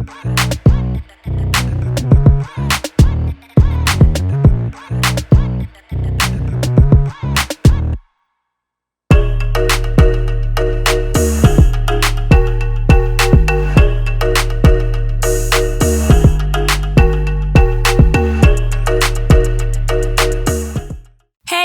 Hey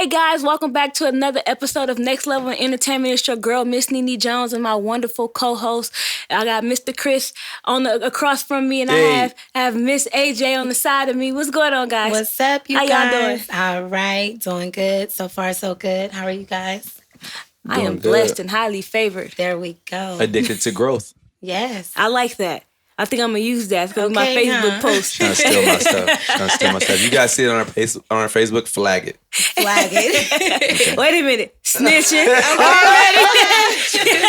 guys, welcome back to another episode of Next Level Entertainment. It's your girl, Miss Nene Jones, and my wonderful co-host. I got Mr. Chris across from me, and I have Miss AJ on the side of me. What's going on, guys? What's up, you How guys? y'all doing? All right, doing good. So far, so good. How are you guys? I am blessed and highly favored. There we go. Addicted to growth. Yes. I like that. I think I'm going to use that because my Facebook post. Trying to steal my stuff. You guys see it on our Facebook, flag it. Flag it. Okay. Wait a minute. Snitching. Already?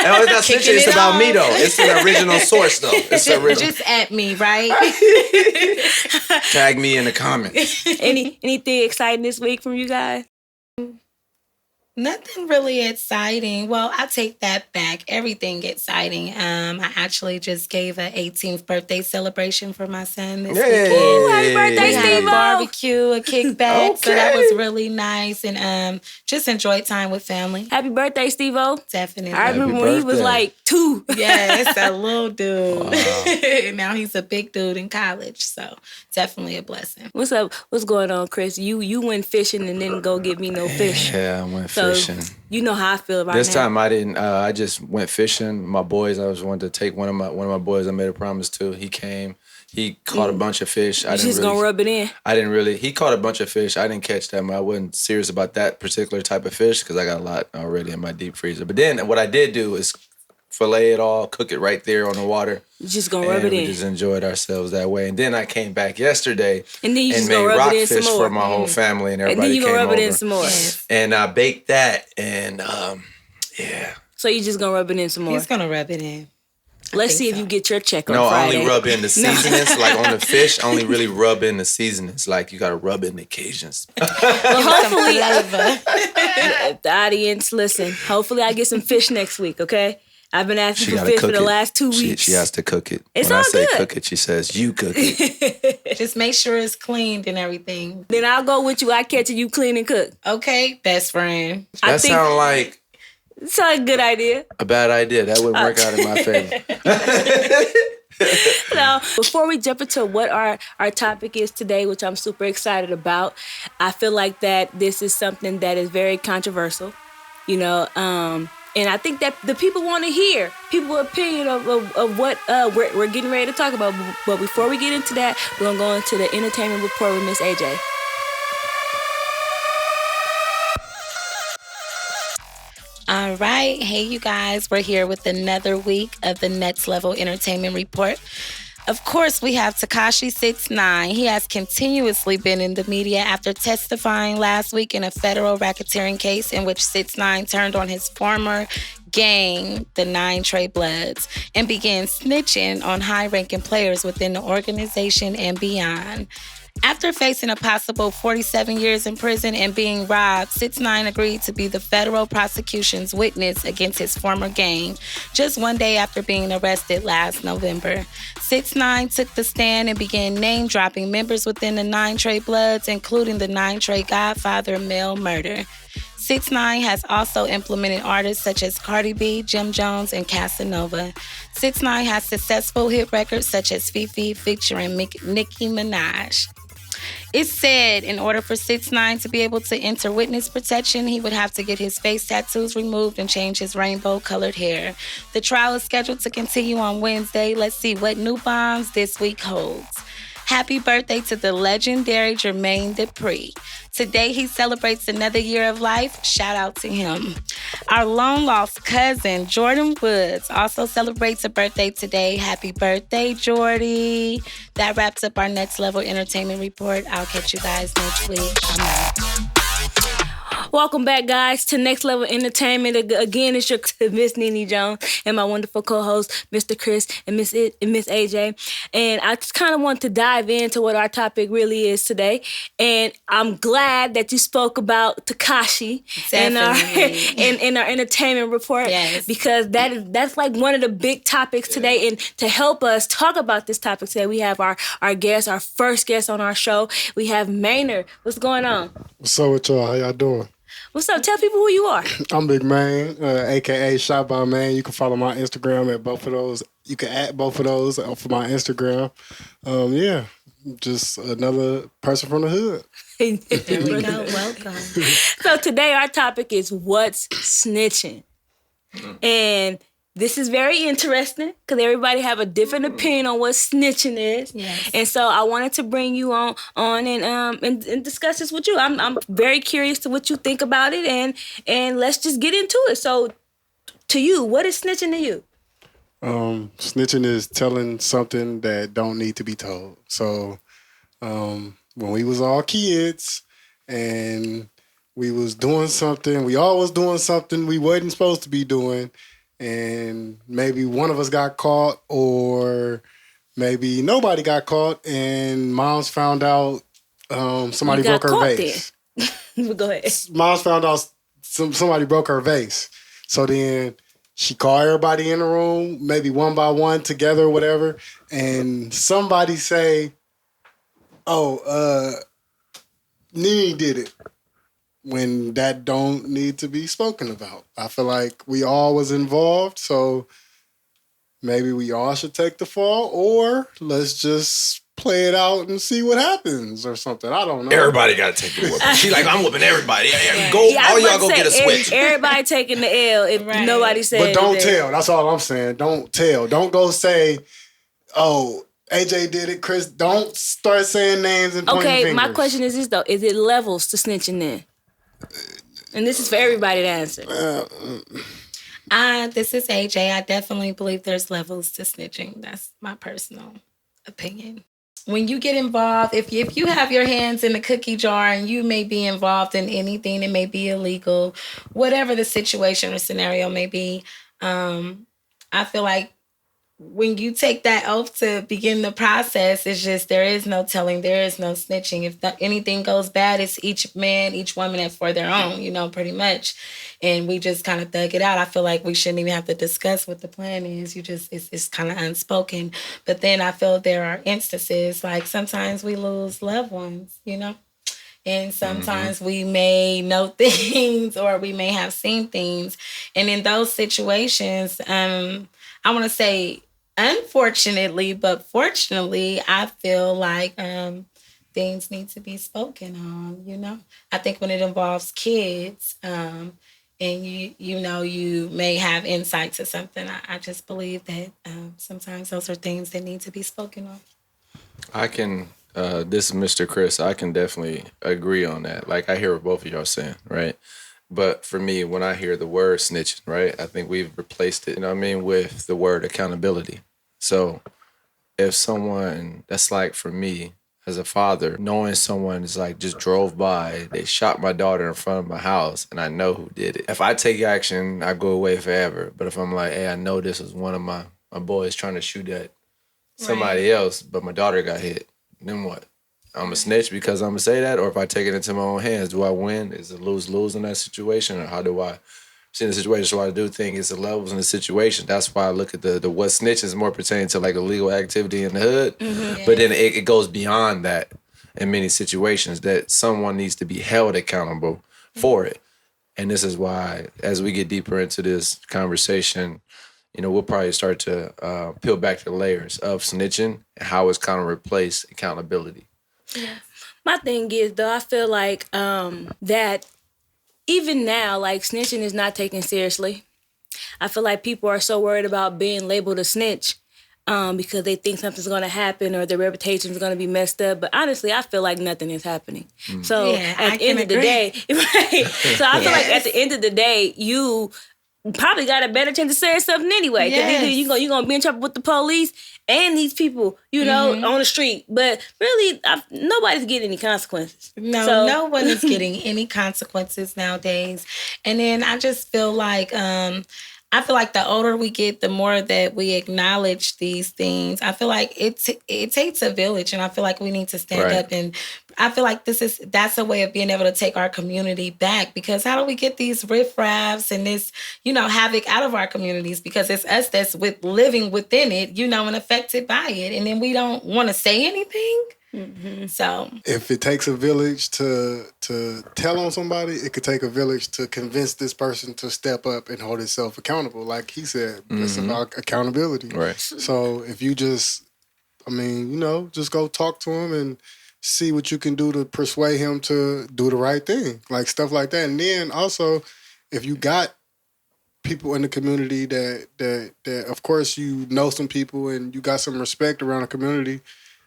No, it's not snitching. It's about me, though. It's an original source, though. It's original. Just at me, right? Tag me in the comments. Anything exciting this week from you guys? Nothing really exciting. Well, I take that back. Everything exciting. I actually just gave an 18th birthday celebration for my son this weekend. Ooh, happy birthday, We had Steve-O. a barbecue, a kickback. So that was really nice. And just enjoyed time with family. Happy birthday, Steve-O. Definitely. I remember when he was like 2. Yes, a little dude. Wow. Now he's a big dude in college. So definitely a blessing. What's up? What's going on, Chris? You went fishing and didn't go get me no fish. Yeah, I went So, fishing. You know how I feel about This now. time I didn't. I just went fishing. My boys. I was wanted to take one of my boys. I made a promise to. He came. He caught a bunch of fish. You just gonna rub it in. I didn't really. He caught a bunch of fish. I didn't catch them. I wasn't serious about that particular type of fish because I got a lot already in my deep freezer. But then what I did do is fillet it all, cook it right there on the water. You just gonna rub it we in. just enjoyed ourselves that way. And then I came back yesterday And then you just made gonna rub it in some rockfish more. for my whole family and And everybody then you came gonna rub over. it in some more. Yes. And I baked that and yeah. So you just gonna rub it in some more. He's going to rub it in. Let's see think if so. you get your check on No, I Friday. only rub in the seasonings. Like on the fish, I only really rub in the seasonings. Like you gotta rub in the occasions. Well, hopefully, the audience, listen. Hopefully, I get some fish next week. Okay. I've been asking for fish for the last 2 weeks. She has to cook it. It's when all I say good. cook it, she says, you cook it. Just make sure it's cleaned and everything. Then I'll go with you. I catch it. You clean and cook. Okay, best friend. I That think sounds like it's a good idea. a bad idea. That wouldn't work out in my favor. Now, before we jump into what our topic is today, which I'm super excited about, I feel like that this is something that is very controversial, you know, and I think that the people want to hear people's opinion of what we're getting ready to talk about. But before we get into that, we're going to go into the entertainment report with Miss AJ. All right. Hey, you guys. We're here with another week of the Next Level Entertainment Report. Of course, we have Tekashi 6ix9ine. He has continuously been in the media after testifying last week in a federal racketeering case in which 6ix9ine turned on his former gang, the 9 Trey Bloods, and began snitching on high-ranking players within the organization and beyond. After facing a possible 47 years in prison and being robbed, 6ix9ine agreed to be the federal prosecution's witness against his former gang just one day after being arrested last November. 6ix9ine took the stand and began name-dropping members within the 9 Trey Bloods, including the 9 Trey Godfather, Mel Murder. 6ix9ine has also implemented artists such as Cardi B, Jim Jones, and Casanova. 6ix9ine has successful hit records such as Fifi featuring Nicki Minaj. It's said in order for 6ix9ine to be able to enter witness protection, he would have to get his face tattoos removed and change his rainbow-colored hair. The trial is scheduled to continue on Wednesday. Let's see what new bombs this week holds. Happy birthday to the legendary Jermaine Dupri. Today he celebrates another year of life. Shout out to him. Our long-lost cousin, Jordan Woods, also celebrates a birthday today. Happy birthday, Jordy. That wraps up our Next Level Entertainment Report. I'll catch you guys next week. I'm out. Welcome back, guys, to Next Level Entertainment. Again, it's your Miss Nene Jones and my wonderful co-host, Mr. Chris and Miss AJ. And I just kind of want to dive into what our topic really is today. And I'm glad that you spoke about Tekashi in our in our entertainment report, Yes. because that's like one of the big topics today. And to help us talk about this topic today, we have our guest, our first guest on our show. We have Maynard. What's going on? What's up with y'all? How y'all doing? What's up? Tell people who you are. I'm Big Man, a.k.a. Shot by Man. You can follow my Instagram at both of those. You can add both of those for my Instagram. Yeah, just another person from the hood. There we go. Welcome. So today our topic is what's snitching. And this is very interesting because everybody have a different opinion on what snitching is. Yes. And so I wanted to bring you on and discuss this with you. I'm very curious to what you think about it, and let's just get into it. So to you, what is snitching to you? Snitching is telling something that don't need to be told. So when we was all kids and we was doing something, we all was doing something we wasn't supposed to be doing, and maybe one of us got caught or maybe nobody got caught, and moms found out somebody broke her vase. Go ahead. Moms found out somebody broke her vase. So then she called everybody in the room, maybe one by one together or whatever, and somebody say, Nene did it, when that don't need to be spoken about. I feel like we all was involved, so maybe we all should take the fall, or let's just play it out and see what happens or something. I don't know. Everybody got to take the whooping. She like, I'm whooping everybody. All y'all go get a switch. Everybody taking the L if nobody said But don't anything. tell. That's all I'm saying. Don't tell. Don't go say, oh, AJ did it, Chris. Don't start saying names and pointing fingers. Okay, my question is this though. Is it levels to snitching then? And this is for everybody to answer. This is AJ. I definitely believe there's levels to snitching. That's my personal opinion. When you get involved, if you have your hands in the cookie jar and you may be involved in anything that may be illegal, whatever the situation or scenario may be, I feel like when you take that oath to begin the process, it's just there is no telling, there is no snitching. If anything goes bad, it's each man, each woman for their own, pretty much. And we just kind of thug it out. I feel like we shouldn't even have to discuss what the plan is. It's kind of unspoken. But then I feel there are instances, like sometimes we lose loved ones, and sometimes we may know things or we may have seen things. And in those situations, I want to say, unfortunately, but fortunately, I feel like things need to be spoken on, I think when it involves kids, and you may have insight to something, I just believe that sometimes those are things that need to be spoken on. I can, this is Mr. Chris, I can definitely agree on that. Like, I hear what both of y'all saying, right? But for me, when I hear the word snitching, right, I think we've replaced it, with the word accountability. So if someone, that's like for me as a father, knowing someone is like just drove by, they shot my daughter in front of my house and I know who did it. If I take action, I go away forever. But if I'm like, hey, I know this was one of my boys trying to shoot at somebody else, but my daughter got hit, then what? I'm a snitch because I'm going to say that? Or if I take it into my own hands, do I win? Is it lose-lose in that situation? Or how do I see the situation? So I do think it's the levels in the situation. That's why I look at the what snitching is more pertaining to like illegal activity in the hood. Mm-hmm. But then it goes beyond that in many situations that someone needs to be held accountable for it. And this is why, as we get deeper into this conversation, we'll probably start to peel back the layers of snitching and how it's kind of replaced accountability. Yeah. My thing is, though, I feel like that even now, like, snitching is not taken seriously. I feel like people are so worried about being labeled a snitch because they think something's going to happen or their reputation is going to be messed up. But honestly, I feel like nothing is happening. So at the end of the day, right? So I feel like at the end of the day, probably got a better chance of saying something anyway. Because either you're going to be in trouble with the police and these people, you know, on the street. But really, nobody's getting any consequences. No, no one is getting any consequences nowadays. And then I just feel like... I feel like the older we get, the more that we acknowledge these things. I feel like it takes a village, and I feel like we need to stand up. And I feel like that's a way of being able to take our community back. Because how do we get these riffraffs and this, you know, havoc out of our communities? Because it's us that's living within it, you know, and affected by it, and then we don't want to say anything. Mm-hmm. So if it takes a village to tell on somebody, it could take a village to convince this person to step up and hold itself accountable. Like he said, it's about accountability. Right. So if you just go talk to him and see what you can do to persuade him to do the right thing, like stuff like that. And then also, if you got people in the community that of course you know some people and you got some respect around the community,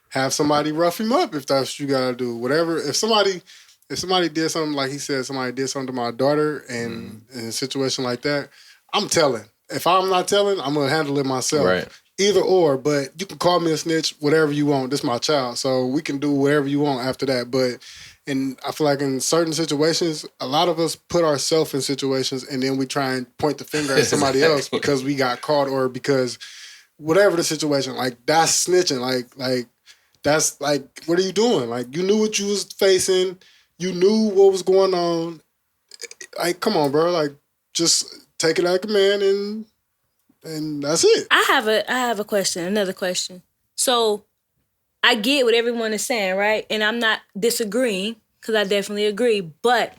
have somebody rough him up if that's what you gotta do. Whatever. If somebody did something, like he said, somebody did something to my daughter, and in a situation like that, I'm telling. If I'm not telling, I'm gonna handle it myself. Right. Either or, but you can call me a snitch, whatever you want. This is my child, so we can do whatever you want after that. But I feel like in certain situations, a lot of us put ourselves in situations and then we try and point the finger at somebody else because we got caught or because whatever the situation. Like that's snitching. Like. That's like, what are you doing? Like, you knew what you was facing. You knew what was going on. Like, come on, bro. Like, just take it like a man and that's it. I have a question, another question. So, I get what everyone is saying, right? And I'm not disagreeing, because I definitely agree. But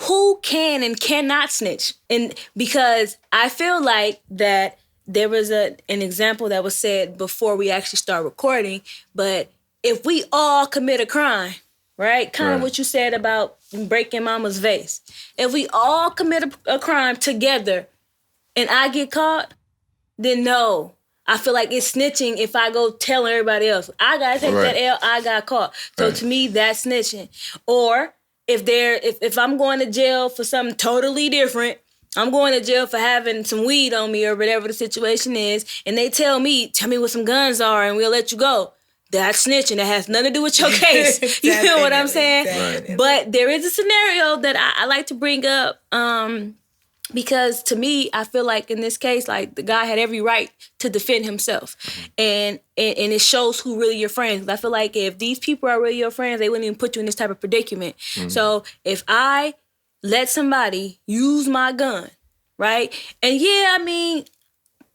who can and cannot snitch? And because I feel like that there was an example that was said before we actually start recording, but if we all commit a crime, right? Kind of what you said about breaking mama's vase. If we all commit a crime together and I get caught, then no. I feel like it's snitching if I go tell everybody else. I gotta take that L, I got caught. So to me, that's snitching. Or if I'm going to jail for something totally different, I'm going to jail for having some weed on me or whatever the situation is, and they tell me what some guns are and we'll let you go. That's snitching. That has nothing to do with your case. You know what I'm saying? Right. But there is a scenario that I like to bring up because to me, I feel like in this case, like the guy had every right to defend himself. And it shows who really your friends. I feel like if these people are really your friends, they wouldn't even put you in this type of predicament. So if I let somebody use my gun, right? And yeah, I mean,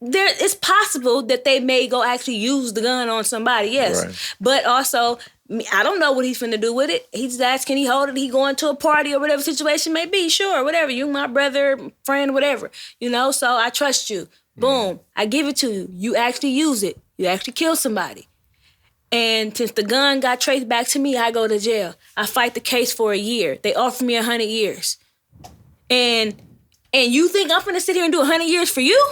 it's possible that they may go actually use the gun on somebody, yes. Right. But also, I don't know what he's finna do with it. He's asking, he hold it, he going to a party or whatever situation may be, sure, whatever. You my brother, friend, whatever. You know, so I trust you. Boom, I give it to you. You actually use it. You actually kill somebody. And since the gun got traced back to me, I go to jail. I fight the case for a year. They offer me 100 years. And you think I'm finna sit here and do 100 years for you?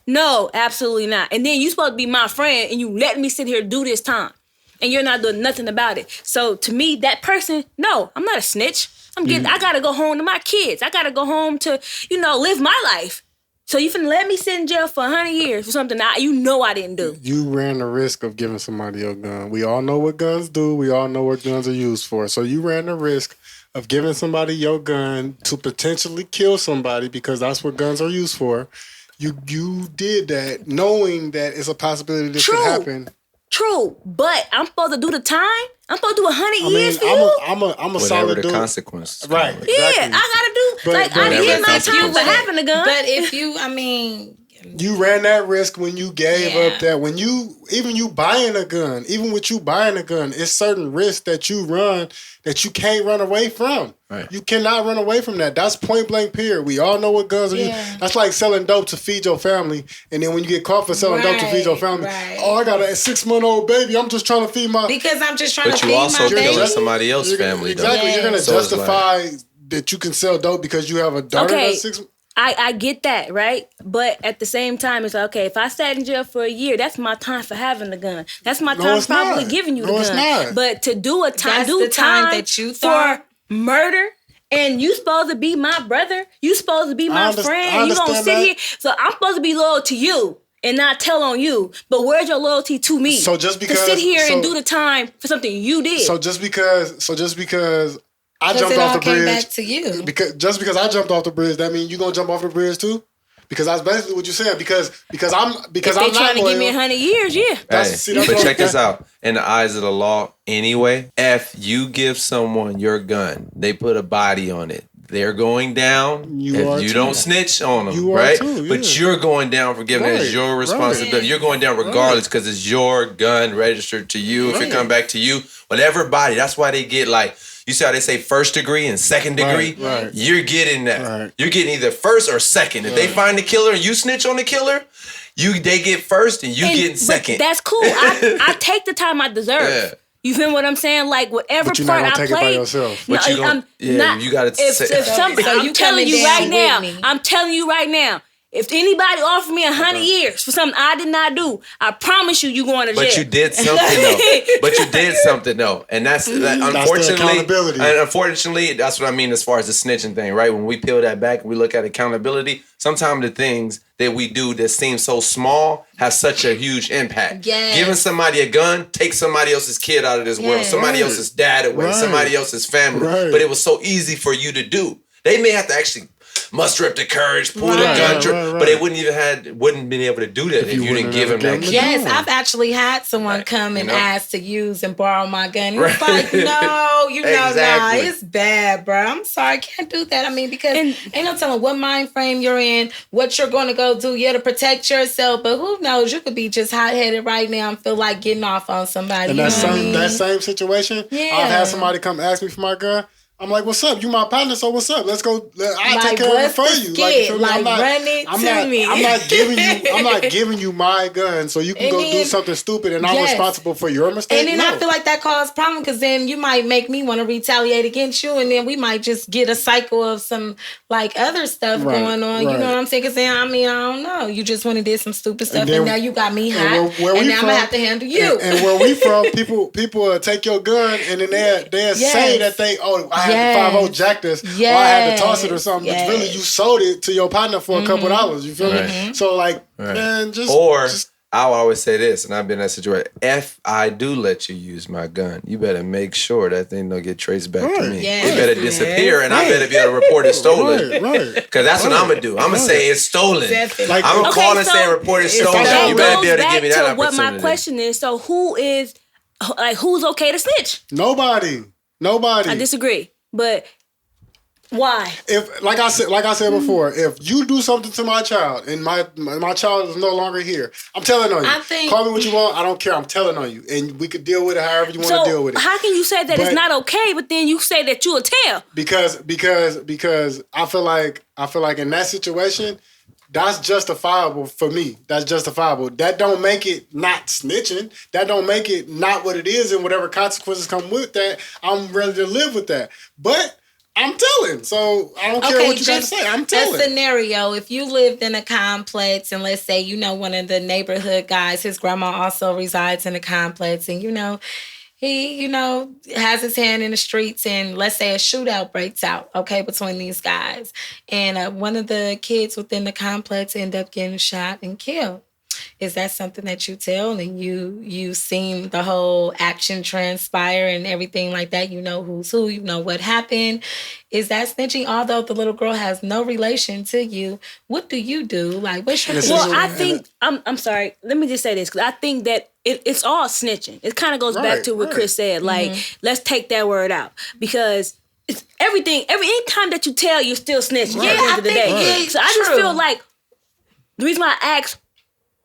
No, absolutely not. And then you supposed to be my friend and you let me sit here do this time. And you're not doing nothing about it. So to me, that person, no, I'm not a snitch. I gotta go home to my kids. I gotta go home to, live my life. So you finna let me sit in jail for 100 years for something I didn't do. You ran the risk of giving somebody your gun. We all know what guns do. We all know what guns are used for. So you ran the risk of giving somebody your gun to potentially kill somebody because that's what guns are used for. You did that knowing that it's a possibility this could happen. True, but I'm supposed to do the time? I'm supposed to do 100 years for you? I'm a whatever solid dude. The consequence. Right. Exactly. Yeah, I gotta do. I did my time for having a gun. But if you ran that risk when you gave up that. When even you buying a gun, even with you buying a gun, it's certain risks that you run that you can't run away from. Right. You cannot run away from that. That's point blank period. We all know what guns are used. That's like selling dope to feed your family. And then when you get caught for selling dope to feed your family, I got a 6-month-old baby. I'm just trying to feed my... Because I'm just trying to feed my baby. But you also killing somebody else's family. Exactly. You're going to justify that you can sell dope because you have a daughter that's 6 months. I get that, right? But at the same time, it's like, okay, if I sat in jail for a year, that's my time for having the gun. That's my time probably giving you the gun. It's not. But to do time that you thought for murder And you supposed to be my brother. You supposed to be my friend. You gonna sit here. So I'm supposed to be loyal to you and not tell on you. But where's your loyalty to me? So just because to sit here and do the time for something you did. So just because I jumped off the bridge. Back to you. Just because I jumped off the bridge, that means you gonna jump off the bridge too? Because that's basically what you're saying. Because I'm not trying to give me 100 years, yeah. But check this out. In the eyes of the law, anyway, if you give someone your gun, they put a body on it. They're going down. If you don't snitch on them, right? Too, yeah. But you're going down for giving it as your responsibility. Right. You're going down regardless because it's your gun registered to you. If it come back to you, whatever body. That's why they get like. You see how they say first degree and second degree? Right. You're getting that. Right. You're getting either first or second. If they find the killer and you snitch on the killer, they get first and you get second. That's cool. I take the time I deserve. Yeah. You feel what I'm saying? Like whatever but part I take played. It by yourself. But you got to say. If somebody, I'm telling you right now. I'm telling you right now. If anybody offered me 100 years for something I did not do, I promise you going to jail. But you did something though. And that's unfortunately, that's what I mean as far as the snitching thing, right? When we peel that back and we look at accountability, sometimes the things that we do that seem so small have such a huge impact. Yes. Giving somebody a gun takes somebody else's kid out of this world, somebody else's dad away, somebody else's family. Right. But it was so easy for you to do. They may have to actually muster up the courage, pull the gun, but they wouldn't been able to do that if you didn't give them that key. Yes, I've actually had someone come and ask to use and borrow my gun. It's like, no, nah, it's bad, bro. I'm sorry, I can't do that. I mean, because ain't no telling what mind frame you're in, what you're going to go do, to protect yourself. But who knows? You could be just hot-headed right now and feel like getting off on somebody. And that same situation, I've had somebody come ask me for my gun. I'm like, what's up? You my partner, so what's up? Let's go. I'll take care of it for you. Run it to me. I'm not giving you my gun so you can do something stupid and I'm responsible for your mistake. And then I feel like that causes problem because then you might make me want to retaliate against you and then we might just get a cycle of some other stuff going on. You know what I'm saying? Because then, I don't know. You just went and did some stupid stuff and now you got me hot and now I'm going to have to handle you. And where we from, people take your gun and then they'll say that I had the 5-0 jacked us, or I had to toss it or something. But really, you sold it to your partner for a couple dollars. You feel me? So man, I always say this, and I've been in that situation. If I do let you use my gun, you better make sure that thing don't get traced back to me. It better disappear, and I better be able to report it stolen. Because that's what I'm gonna do. I'm gonna say it's stolen. I'm gonna call and say report it stolen. You better be able to give me that opportunity. What my question is? So who's okay to snitch? Nobody. I disagree. But why? If like I said before, if you do something to my child and my child is no longer here, I'm telling on you. Call me what you want. I don't care. I'm telling on you, and we could deal with it however you want to deal with it. How can you say that it's not okay, but then you say that you'll tell? Because I feel like in that situation, that's justifiable for me. That's justifiable. That don't make it not snitching. That don't make it not what it is, and whatever consequences come with that, I'm ready to live with that. But I'm telling, so I don't care what you got to say. I'm telling. A scenario: if you lived in a complex, and let's say one of the neighborhood guys, his grandma also resides in a complex, and he, has his hand in the streets and let's say a shootout breaks out, between these guys. And one of the kids within the complex end up getting shot and killed. Is that something that you tell and you seen the whole action transpire and everything like that? You know who's who, you know what happened. Is that snitching? Although the little girl has no relation to you, what do you do? Like, what's your position? Well, I think, I'm sorry, let me just say this, because I think that it's all snitching. It kind of goes back to what Chris said. Like, let's take that word out. Because it's everything, any time that you tell, you're still snitching at the end of the day. So I just feel like, the reason why I ask,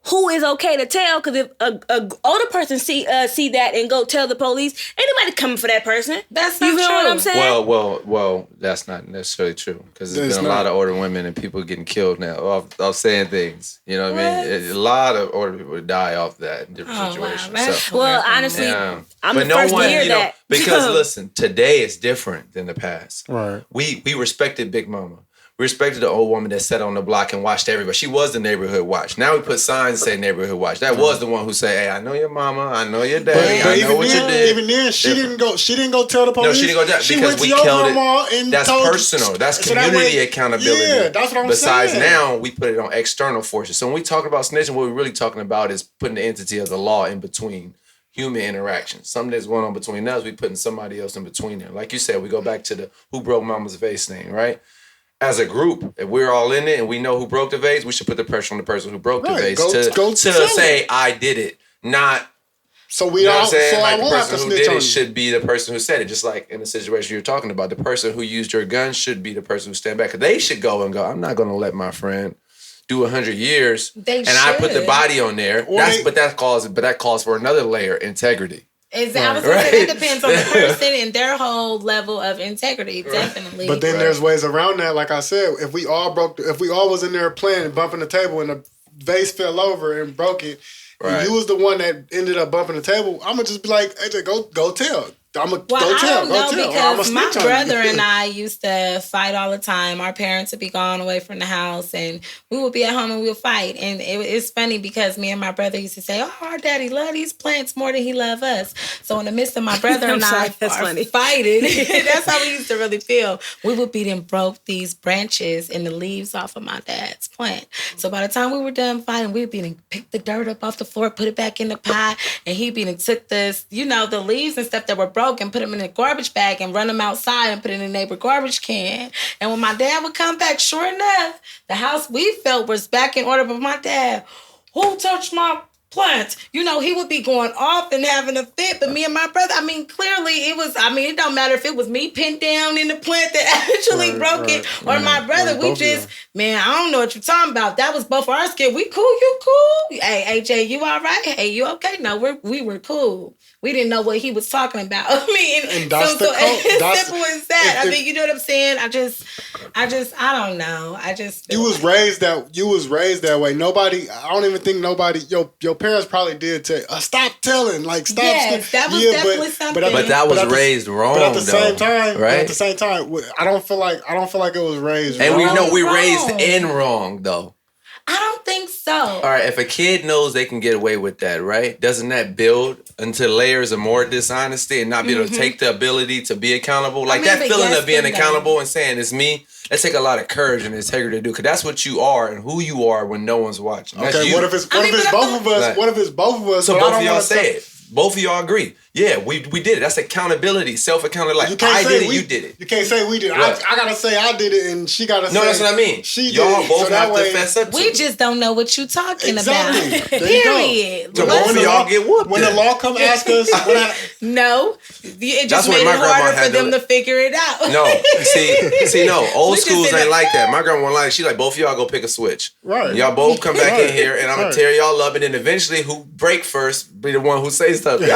who is okay to tell? Because if a older person see that and go tell the police, ain't nobody coming for that person. That's not true. You know what I'm saying? Well, that's not necessarily true. Because there's been a lot of older women and people getting killed now off saying things. You know what I mean? A lot of older people die off that in different situations. Wow. So, well, honestly, I'm the first to hear that. Because listen, today is different than the past. Right. We respected Big Mama. We respected the old woman that sat on the block and watched everybody. She was the neighborhood watch. Now we put signs that say neighborhood watch. That was the one who say, "Hey, I know your mama, I know your daddy, But I know what you did." even then, she didn't go. She didn't go tell the police. No, she didn't go down She because went to we your killed grandma it. and That's told personal. That's so that community way- accountability. Yeah, that's what I'm Besides, saying. now we put it on external forces. So when we talk about snitching, what we're really talking about is putting the entity of the law in between human interaction. Something that's going on between us, we putting somebody else in between there. Like you said, we go back to the who broke mama's vase thing, right? As a group, if we're all in it and we know who broke the vase, we should put the pressure on the person who broke the vase to say, I did it, not. So we You know what all. I'm saying? So I Like the won't have to person who snitch did on it you. should be the person who said it. Just like in the situation you're talking about, the person who used your gun should be the person who stand back. They should go and go, I'm not going to let my friend do 100 years. I put the body on there. But that calls for another layer, integrity. Exactly. I was gonna say that depends on the person and their whole level of integrity, definitely. But then there's ways around that. Like I said, if we all was in there playing and bumping the table and the vase fell over and broke it, and you was the one that ended up bumping the table, I'm gonna just be like, AJ, go tell. I'm gonna go tell. I don't know because my brother and I I used to fight all the time. Our parents would be gone away from the house, and we would be at home and we would fight. And it's funny because me and my brother used to say, "Oh, our daddy love these plants more than he love us." So in the midst of my brother and I fighting, that's how we used to really feel. We would beat and broke these branches and the leaves off of my dad's plant. So by the time we were done fighting, we'd be and pick the dirt up off the floor, put it back in the pot, and he'd be and took this, the leaves and stuff that were broken and put them in a garbage bag and run them outside and put it in a neighbor garbage can. And when my dad would come back, sure enough, the house we felt was back in order. But my dad, who touched my plants? He would be going off and having a fit. But me and my brother, clearly it don't matter if it was me pinned down in the plant that actually broke it or my brother. We just, I don't know what you're talking about. That was both our skills. We cool, you cool? Hey, AJ, you all right? Hey, you okay? No, we were cool. We didn't know what he was talking about. And that's the code. As simple as that. You know what I'm saying? I don't know. You was raised that way. Nobody. I don't even think nobody. Your parents probably did tell you, stop telling. Like stop. Yes, that was definitely something. But that was raised wrong. But at the same time, right? At the same time, I don't feel like it was raised wrong. And we know we raised in wrong though. I don't think so. All right, if a kid knows they can get away with that, right? Doesn't that build into layers of more dishonesty and not be able to take the ability to be accountable? Like that feeling of being accountable and saying it's me, that take a lot of courage and integrity to do. Because that's what you are and who you are when no one's watching. That's okay, you. what if it's both of us? Like, what if it's both of us? So both of y'all say it. Both of y'all agree. Yeah, we did it. That's accountability, self-accountability. Like, I did it, you did it. You can't say we did it. I gotta say I did it, and she gotta say. No, that's what I mean. Y'all both have to fess up to we just don't know what you're talking about. Period. So both of y'all get whooped. When the law come ask us, no, it just made it harder for them to figure it out. No, see, no. Old schools ain't like that. My grandma wasn't like. She like, both of y'all go pick a switch. Right. Y'all both come back in here, and I'm gonna tear y'all up, and then eventually, who break first be the one who says stuff. Yo,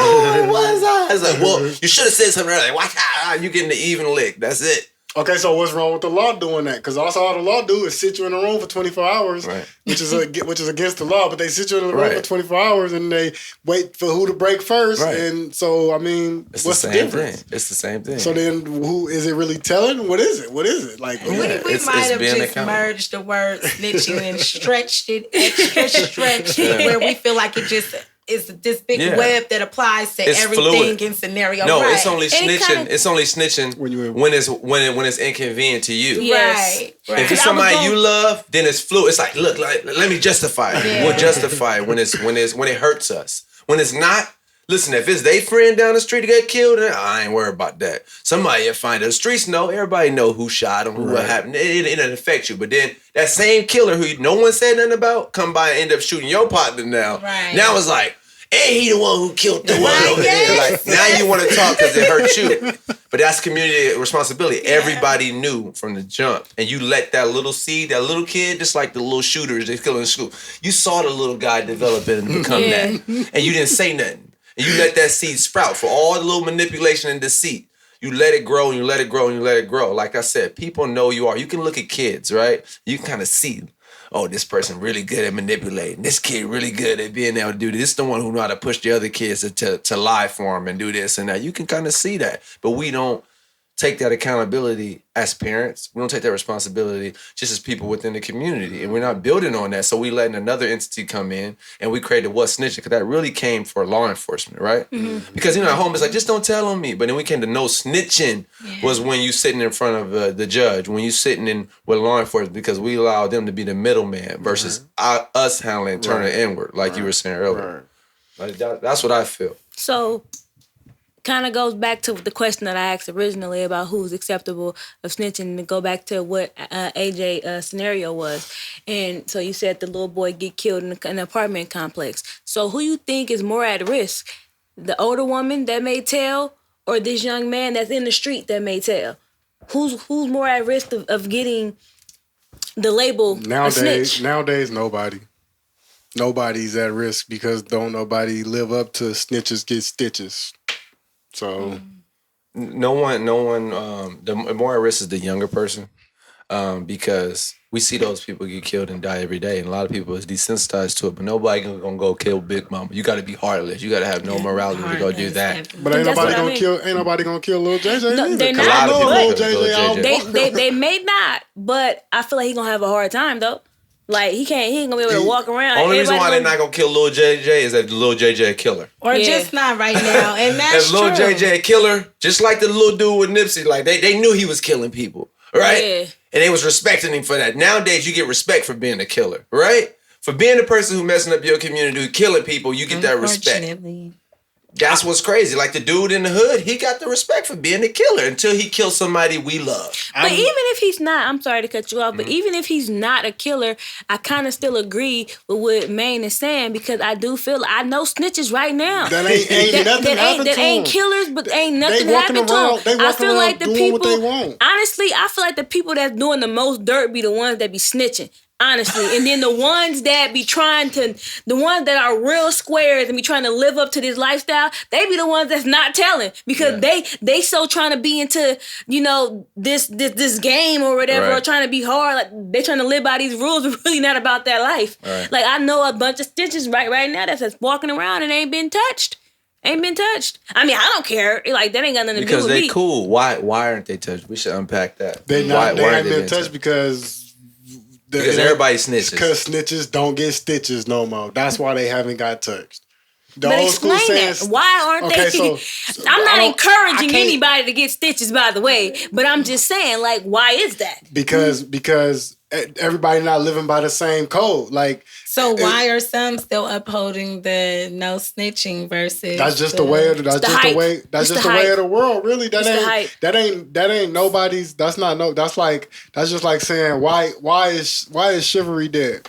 what's up? It's like, well, you should have said something earlier. Like, why you getting the even lick? That's it. Okay, so what's wrong with the law doing that? Because also all the law do is sit you in a room for 24 hours, which is against the law. But they sit you in a room for 24 hours and they wait for who to break first. Right. And so, it's what's the difference? It's the same thing. So then, who is it really telling? What is it? Like, we might have just merged the word snitching and stretched it extra stretched where we feel like it just. Is this big web that applies to everything in scenario. No, it's only snitching. It's only snitching when it's inconvenient to you. Yes. Right. If it's somebody you love, then it's fluid. It's like, look, let me justify it. Yeah. We'll justify it when it hurts us. When it's not, listen, if it's they friend down the street to get killed, I ain't worried about that. Somebody will find it. The streets know, everybody know who shot him, what happened. It doesn't affect you. But then that same killer who no one said nothing about, come by and end up shooting your partner now. Right. Now it's like, hey, he the one who killed the one over there. Like, now you want to talk because it hurt you. But that's community responsibility. Yeah. Everybody knew from the jump. And you let that little seed, that little kid, just like the little shooters they kill in school, you saw the little guy develop it and become that. And you didn't say nothing. And you let that seed sprout for all the little manipulation and deceit. You let it grow and you let it grow and you let it grow. Like I said, people know you are. You can look at kids, right? You can kind of see, oh, this person really good at manipulating. This kid really good at being able to do this. This is the one who know how to push the other kids to lie for him and do this and that. You can kind of see that. But we don't take that accountability as parents. We don't take that responsibility just as people within the community. And we're not building on that. So we letting another entity come in and we created What's Snitching, because that really came for law enforcement, right? Mm-hmm. Because, at home it's like, just don't tell on me. But then we came to No Snitching was when you sitting in front of the judge, when you sitting in with law enforcement, because we allow them to be the middleman versus us handling turning inward, like you were saying earlier. Like that's what I feel. So kind of goes back to the question that I asked originally about who's acceptable of snitching, to go back to what AJ scenario was. And so you said the little boy get killed in an apartment complex. So who you think is more at risk? The older woman that may tell, or this young man that's in the street that may tell? Who's more at risk of getting the label a snitch? Nowadays, nobody. Nobody's at risk, because don't nobody live up to snitches get stitches. So no one. The more at risk is the younger person, because we see those people get killed and die every day, and a lot of people is desensitized to it. But nobody gonna go kill Big Mama. You got to be heartless. You got to have no morality to go do that. But ain't nobody gonna kill. Ain't nobody gonna kill Lil JJ. No, they're not. A lot of people Lil JJ. They may not, but I feel like he gonna have a hard time though. Like he ain't gonna be able to walk around. Only reason why they're not gonna kill Lil JJ is that Lil JJ a killer. Or just not right now. And that's if Lil JJ a killer, just like the little dude with Nipsey, like they knew he was killing people, right? Yeah. And they was respecting him for that. Nowadays you get respect for being a killer, right? For being the person who messing up your community, who killing people, you get that respect. That's what's crazy. Like the dude in the hood, he got the respect for being a killer until he kills somebody we love. But even if he's not, I'm sorry to cut you off, but even if he's not a killer, I kind of still agree with what Maine is saying, because I do feel, I know snitches right now. That ain't nothing happened to them. That ain't killers, but ain't nothing happened to them. I feel like the people, honestly, I feel like the people that's doing the most dirt be the ones that be snitching. Honestly. And then the ones that be the ones that are real squares and be trying to live up to this lifestyle, they be the ones that's not telling, because they so trying to be into, this game or whatever, or trying to be hard. Like they trying to live by these rules, but really not about that life. Right. Like I know a bunch of stitches right now that's just walking around and ain't been touched. I mean, I don't care. Like that ain't got nothing to do with me. Because they cool. Why aren't they touched? We should unpack that. They haven't been touched because everybody snitches. Because snitches don't get stitches no more. That's why they haven't got touched. But explain that. Why aren't they? So I'm not encouraging anybody to get stitches, by the way. But I'm just saying, like, why is that? Because everybody not living by the same code. Like, so why are some still upholding the no snitching versus? That's just the way of the way of the world. Really, that ain't nobody's. That's just like saying why is chivalry dead?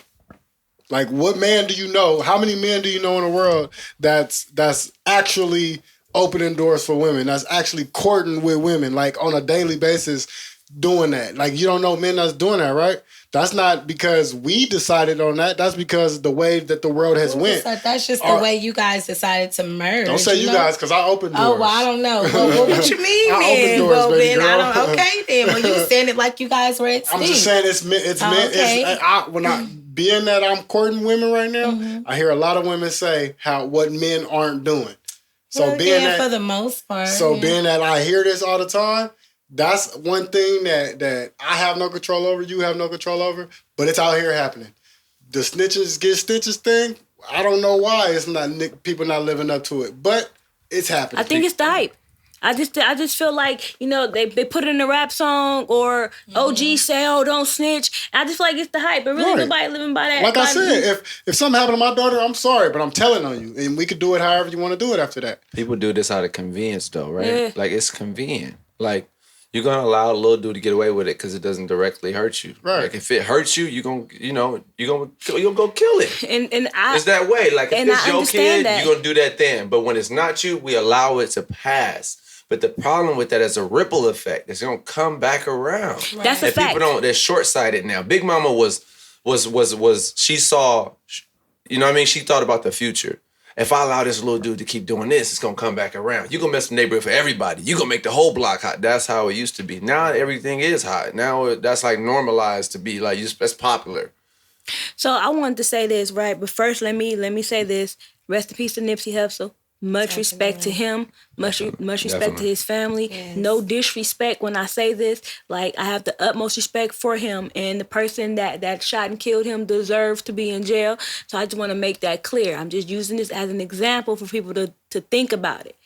Like, what man do you know? How many men do you know in the world that's actually opening doors for women? That's actually courting with women, like on a daily basis, doing that. Like, you don't know men that's doing that, right? That's not because we decided on that. That's because the way that the world has went. That's just the way you guys decided to merge. Don't say you guys, because I opened doors. Oh, well, I don't know. Well, what you mean, I opened doors, baby girl. Okay, then. Well, you were saying it like you guys were extinct. I'm just saying it's meant. Okay. Being that I'm courting women right now, I hear a lot of women say what men aren't doing. So being that, for the most part. Being that I hear this all the time, that's one thing that I have no control over, you have no control over, but it's out here happening. The snitches get stitches thing, I don't know why it's not people not living up to it, but it's happening. I think it's the hype. I just feel like, they put it in a rap song, or OG say, oh, don't snitch. I just feel like it's the hype, but really nobody living by that. Like I said, if something happened to my daughter, I'm sorry, but I'm telling on you. And we could do it however you want to do it after that. People do this out of convenience though, right? Yeah. Like, it's convenient. Like, you're going to allow a little dude to get away with it because it doesn't directly hurt you. Right. Like, if it hurts you, you're going to go kill it. It's that way. Like, if it's your kid, you're going to do that then. But when it's not you, we allow it to pass. But the problem with that is a ripple effect. It's going to come back around. Right. That's a fact. People they're short-sighted now. Big Mama she saw, she thought about the future. If I allow this little dude to keep doing this, it's going to come back around. You're going to mess the neighborhood for everybody. You're going to make the whole block hot. That's how it used to be. Now everything is hot. Now that's like normalized to be like, that's popular. So I wanted to say this, right? But first, let me say this. Rest in peace to Nipsey Hussle. Much respect to him. Much respect to his family. Yes. No disrespect when I say this. Like, I have the utmost respect for him, and the person that shot and killed him deserves to be in jail. So I just want to make that clear. I'm just using this as an example for people to think about it.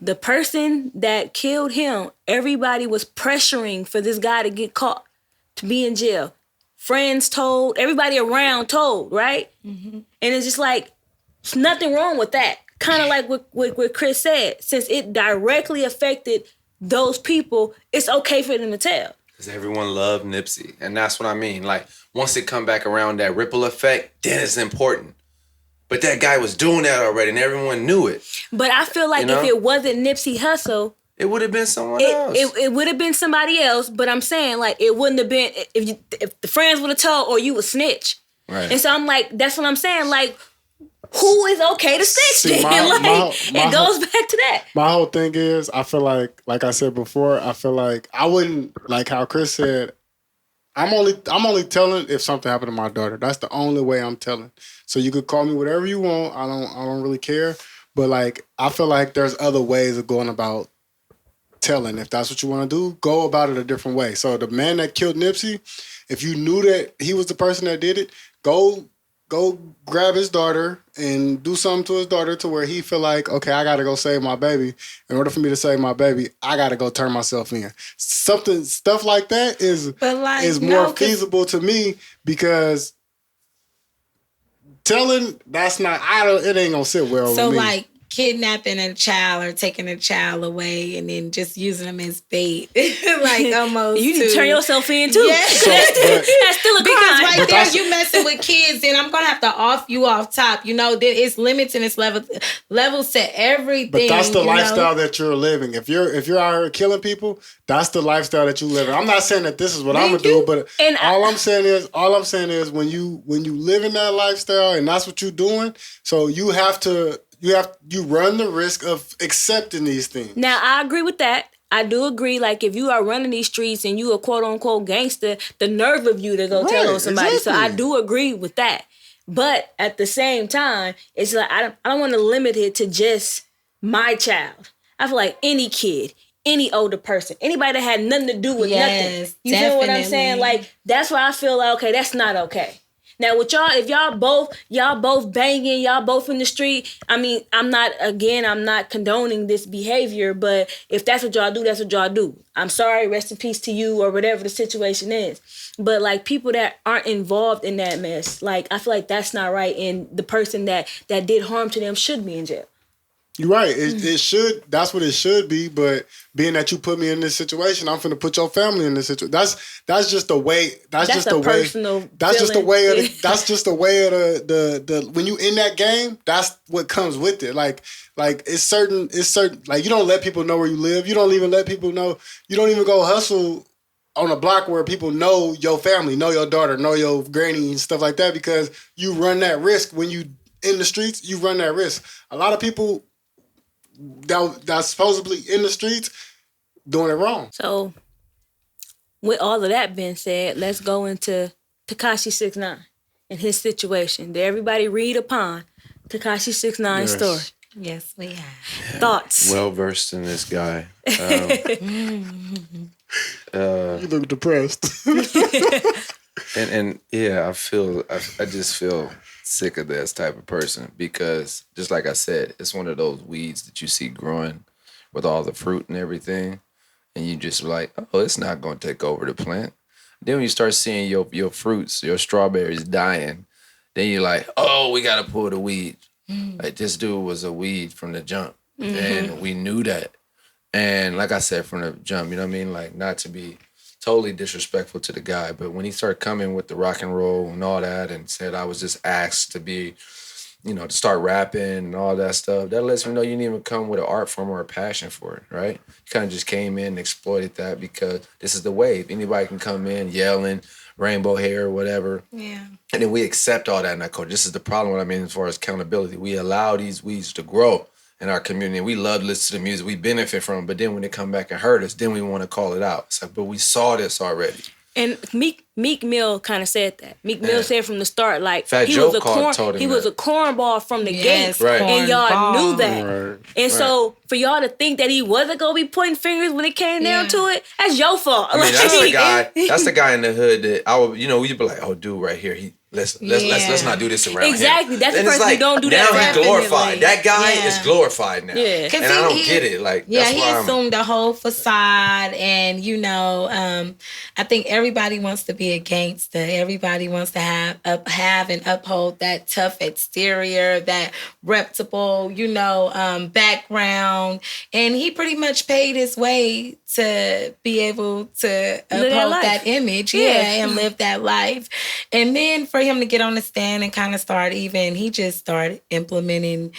The person that killed him, everybody was pressuring for this guy to get caught, to be in jail. Friends told, everybody around told, right? Mm-hmm. And it's just like, there's nothing wrong with that. Kind of like what Chris said. Since it directly affected those people, it's okay for them to tell. Because everyone loved Nipsey. And that's what I mean. Like, once it come back around, that ripple effect, then it's important. But that guy was doing that already, and everyone knew it. But I feel like if it wasn't Nipsey Hussle, it would have been someone else. It would have been somebody else. But I'm saying, like, it wouldn't have been if the friends would have told, or you would snitch. Right. And so I'm like, that's what I'm saying. Like, who is okay to snitch then? It goes back to that. My whole thing is, I feel like I said before, I feel like I wouldn't, like how Chris said, I'm only telling if something happened to my daughter. That's the only way I'm telling. So you could call me whatever you want. I don't really care. But like, I feel like there's other ways of going about telling. If that's what you want to do, go about it a different way. So the man that killed Nipsey, if you knew that he was the person that did it, go grab his daughter and do something to his daughter to where he feel like, okay, I got to go save my baby. In order for me to save my baby, I got to go turn myself in. Stuff like that is more feasible to me, because telling, it ain't gonna sit well with me. So like kidnapping a child or taking a child away and then just using them as bait. Like almost. You need to turn yourself in too. Yeah. So, that's still a crime. Because right there you messing with kids, and I'm gonna have to off you off top. You know, it's limits and it's levels to everything. But that's the lifestyle that you're living. If you're out here killing people, that's the lifestyle that you live in. I'm not saying that this is what I'm gonna do, but all I'm saying is when you live in that lifestyle and that's what you're doing, so you run the risk of accepting these things. Now, I agree with that. I do agree. Like, if you are running these streets and you a quote unquote gangster, the nerve of you to go tell on somebody. Exactly. So I do agree with that. But at the same time, it's like I don't want to limit it to just my child. I feel like any kid, any older person, anybody that had nothing to do with nothing. You feel what I'm saying? Like, that's why I feel like, okay, that's not okay. Now, with y'all, if y'all both banging, y'all both in the street, I mean, I'm not condoning this behavior, but if that's what y'all do, that's what y'all do. I'm sorry, rest in peace to you, or whatever the situation is. But like, people that aren't involved in that mess, like, I feel like that's not right, and the person that did harm to them should be in jail. You're right. It should. That's what it should be. But being that you put me in this situation, I'm finna put your family in this situation. That's just the way. That's just the way. That's just the way of the. That's just the way of the. When you in that game, that's what comes with it. Like it's certain. Like, you don't let people know where you live. You don't even let people know. You don't even go hustle on a block where people know your family, know your daughter, know your granny and stuff like that, because you run that risk when you in the streets. You run that risk. A lot of people that's supposedly in the streets doing it wrong. So, with all of that being said, let's go into Tekashi 6ix9ine and his situation. Did everybody read upon Tekashi 6ix9ine's story? Yes, we have. Yeah, thoughts? Well versed in this guy. You look depressed. and yeah, I just feel sick of this type of person, because just like I said, it's one of those weeds that you see growing with all the fruit and everything, and you just like, oh, it's not going to take over the plant. Then when you start seeing your fruits, your strawberries dying, then you're like, oh, we got to pull the weed. Like, this dude was a weed from the jump, and we knew that. And like I said, from the jump, you know what I mean? Like, not to be totally disrespectful to the guy, but when he started coming with the rock and roll and all that, and said I was just asked to be, to start rapping and all that stuff, that lets me know you didn't even come with an art form or a passion for it, right? You kind of just came in and exploited that because this is the wave. Anybody can come in yelling, rainbow hair, whatever. Yeah. And then we accept all that in our culture. This is the problem, what I mean, as far as accountability. We allow these weeds to grow in our community. We love to listen to the music. We benefit from it. But then when they come back and hurt us, then we want to call it out. It's like, but we saw this already. And Meek Mill kind of said that. Meek Mill said from the start, like Fat he Joe was a told him he was that. a cornball from the Yes, gate, Right. and y'all cornball. knew that. Right. And so for y'all to think that he wasn't gonna be pointing fingers when it came down Yeah. to it, that's your fault. I mean, that's the guy. That's the guy in the hood that I would, we'd be like, oh, dude, right here, let's not do this around Exactly. him. That's the And it's person you don't do that now around. he's glorified. Definitely. That guy Yeah. is glorified now. Yeah. And I don't get it. Like, Yeah, that's he why I'm. assumed the whole facade, and I think everybody wants to be a gangster. Everybody wants to have and uphold that tough exterior, that reputable, background, and he pretty much paid his way to be able to uphold that image, and live that life. And then for him to get on the stand and kind of he just started implementing